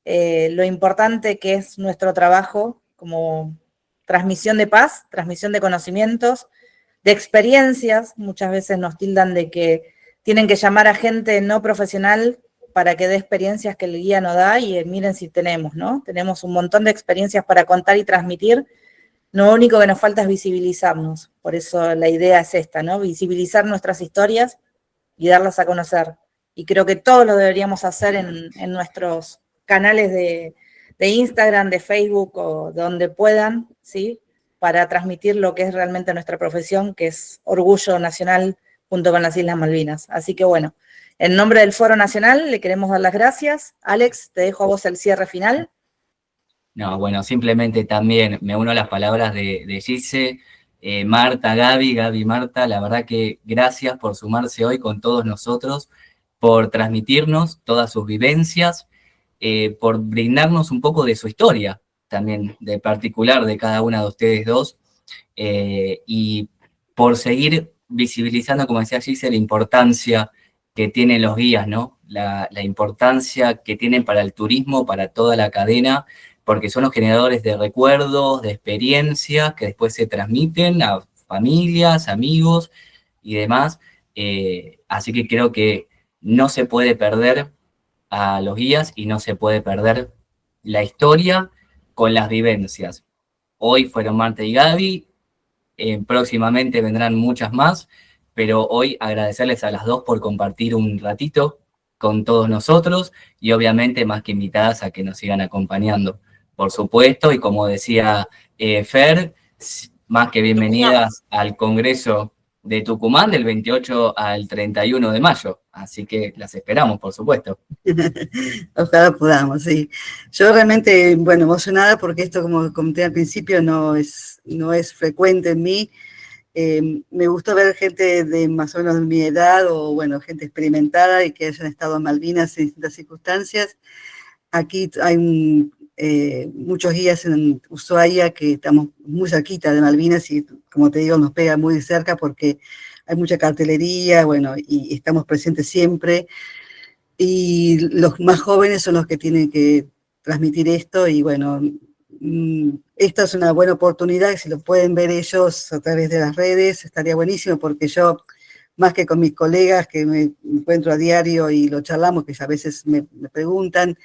lo importante que es nuestro trabajo como transmisión de paz, transmisión de conocimientos, de experiencias. Muchas veces nos tildan de que tienen que llamar a gente no profesional para que dé experiencias que el guía no da, y miren si tenemos, ¿no? Tenemos un montón de experiencias para contar y transmitir. Lo único que nos falta es visibilizarnos. Por eso la idea es esta, ¿no? Visibilizar nuestras historias y darlas a conocer. Y creo que todos lo deberíamos hacer en nuestros canales de Instagram, de Facebook o donde puedan, ¿sí? Para transmitir lo que es realmente nuestra profesión, que es orgullo nacional junto con las Islas Malvinas. Así que bueno, en nombre del Foro Nacional le queremos dar las gracias. Alex, te dejo a vos el cierre final. No, bueno, simplemente también me uno a las palabras de Gise, Marta, Gaby, Marta, la verdad que gracias por sumarse hoy con todos nosotros, por transmitirnos todas sus vivencias, por brindarnos un poco de su historia también, de particular de cada una de ustedes dos, y por seguir visibilizando, como decía Gise, la importancia que tienen los guías, ¿no? La importancia que tienen para el turismo, para toda la cadena, porque son los generadores de recuerdos, de experiencias que después se transmiten a familias, amigos y demás. Así que creo que no se puede perder a los guías y no se puede perder la historia con las vivencias. Hoy fueron Marta y Gaby, próximamente vendrán muchas más, pero hoy agradecerles a las dos por compartir un ratito con todos nosotros y obviamente más que invitadas a que nos sigan acompañando, por supuesto, y como decía Fer, más que bienvenidas al Congreso de Tucumán del 28 al 31 de mayo, así que las esperamos, por supuesto. Ojalá podamos, sí. Yo realmente, bueno, emocionada porque esto, como comenté al principio, no es frecuente en mí. Me gusta ver gente de más o menos de mi edad o, bueno, gente experimentada y que hayan estado en Malvinas en distintas circunstancias. Aquí hay muchos guías en Ushuaia que estamos muy cerquita de Malvinas y, como te digo, nos pega muy de cerca porque hay mucha cartelería, bueno, y estamos presentes siempre. Y los más jóvenes son los que tienen que transmitir esto y, bueno, esta es una buena oportunidad, si lo pueden ver ellos a través de las redes, estaría buenísimo, porque yo, más que con mis colegas que me encuentro a diario y lo charlamos, que a veces me preguntan,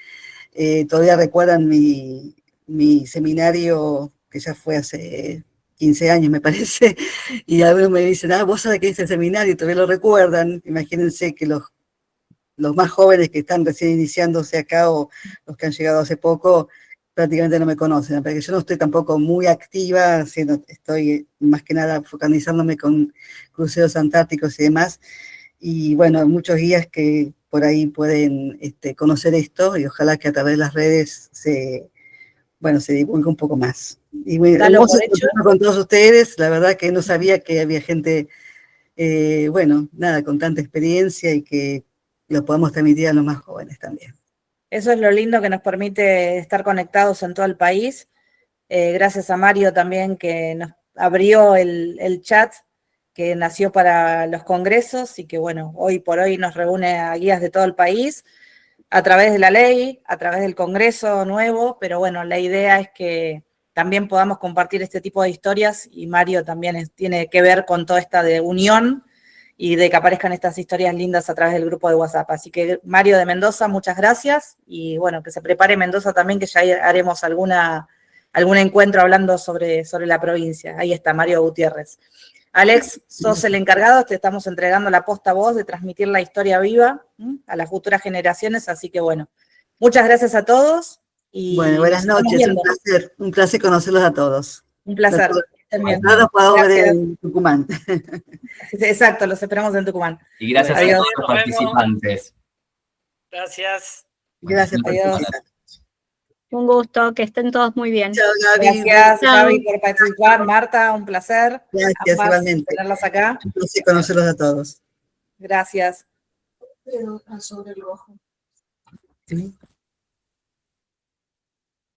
todavía recuerdan mi seminario, que ya fue hace 15 años, me parece, y algunos me dicen, vos sabés que este seminario, y todavía lo recuerdan. Imagínense que los más jóvenes que están recién iniciándose acá o los que han llegado hace poco, prácticamente no me conocen, porque yo no estoy tampoco muy activa, estoy más que nada focalizándome con cruceros antárticos y demás, y bueno, hay muchos guías que por ahí pueden conocer esto, y ojalá que a través de las redes se divulgue un poco más. Y bueno, hermoso con todos ustedes, la verdad que no sabía que había gente, con tanta experiencia y que lo podamos transmitir a los más jóvenes también. Eso es lo lindo que nos permite estar conectados en todo el país. Gracias a Mario también, que nos abrió el chat que nació para los congresos y que, bueno, hoy por hoy nos reúne a guías de todo el país a través de la ley, a través del congreso nuevo, pero bueno, la idea es que también podamos compartir este tipo de historias, y Mario también tiene que ver con toda esta de unión y de que aparezcan estas historias lindas a través del grupo de WhatsApp. Así que Mario de Mendoza, muchas gracias, y bueno, que se prepare Mendoza también, que ya haremos algún encuentro hablando sobre la provincia. Ahí está, Mario Gutiérrez. Alex, sos el encargado, te estamos entregando la posta a vos de transmitir la historia viva a las futuras generaciones, así que bueno, muchas gracias a todos. Y bueno, buenas noches, un placer conocerlos a todos. Un placer. Ahora los podemos ver en Tucumán. Exacto, los esperamos en Tucumán. Y gracias a todos los participantes. Gracias. Gracias, adiós. Un gusto, que estén todos muy bien. Chao, Gaby. Gracias, Gaby, por participar. Marta, un placer. Gracias, igualmente. Tenerlas acá. Un placer conocerlos a todos. Gracias. Pero sobre el rojo. ¿Sí?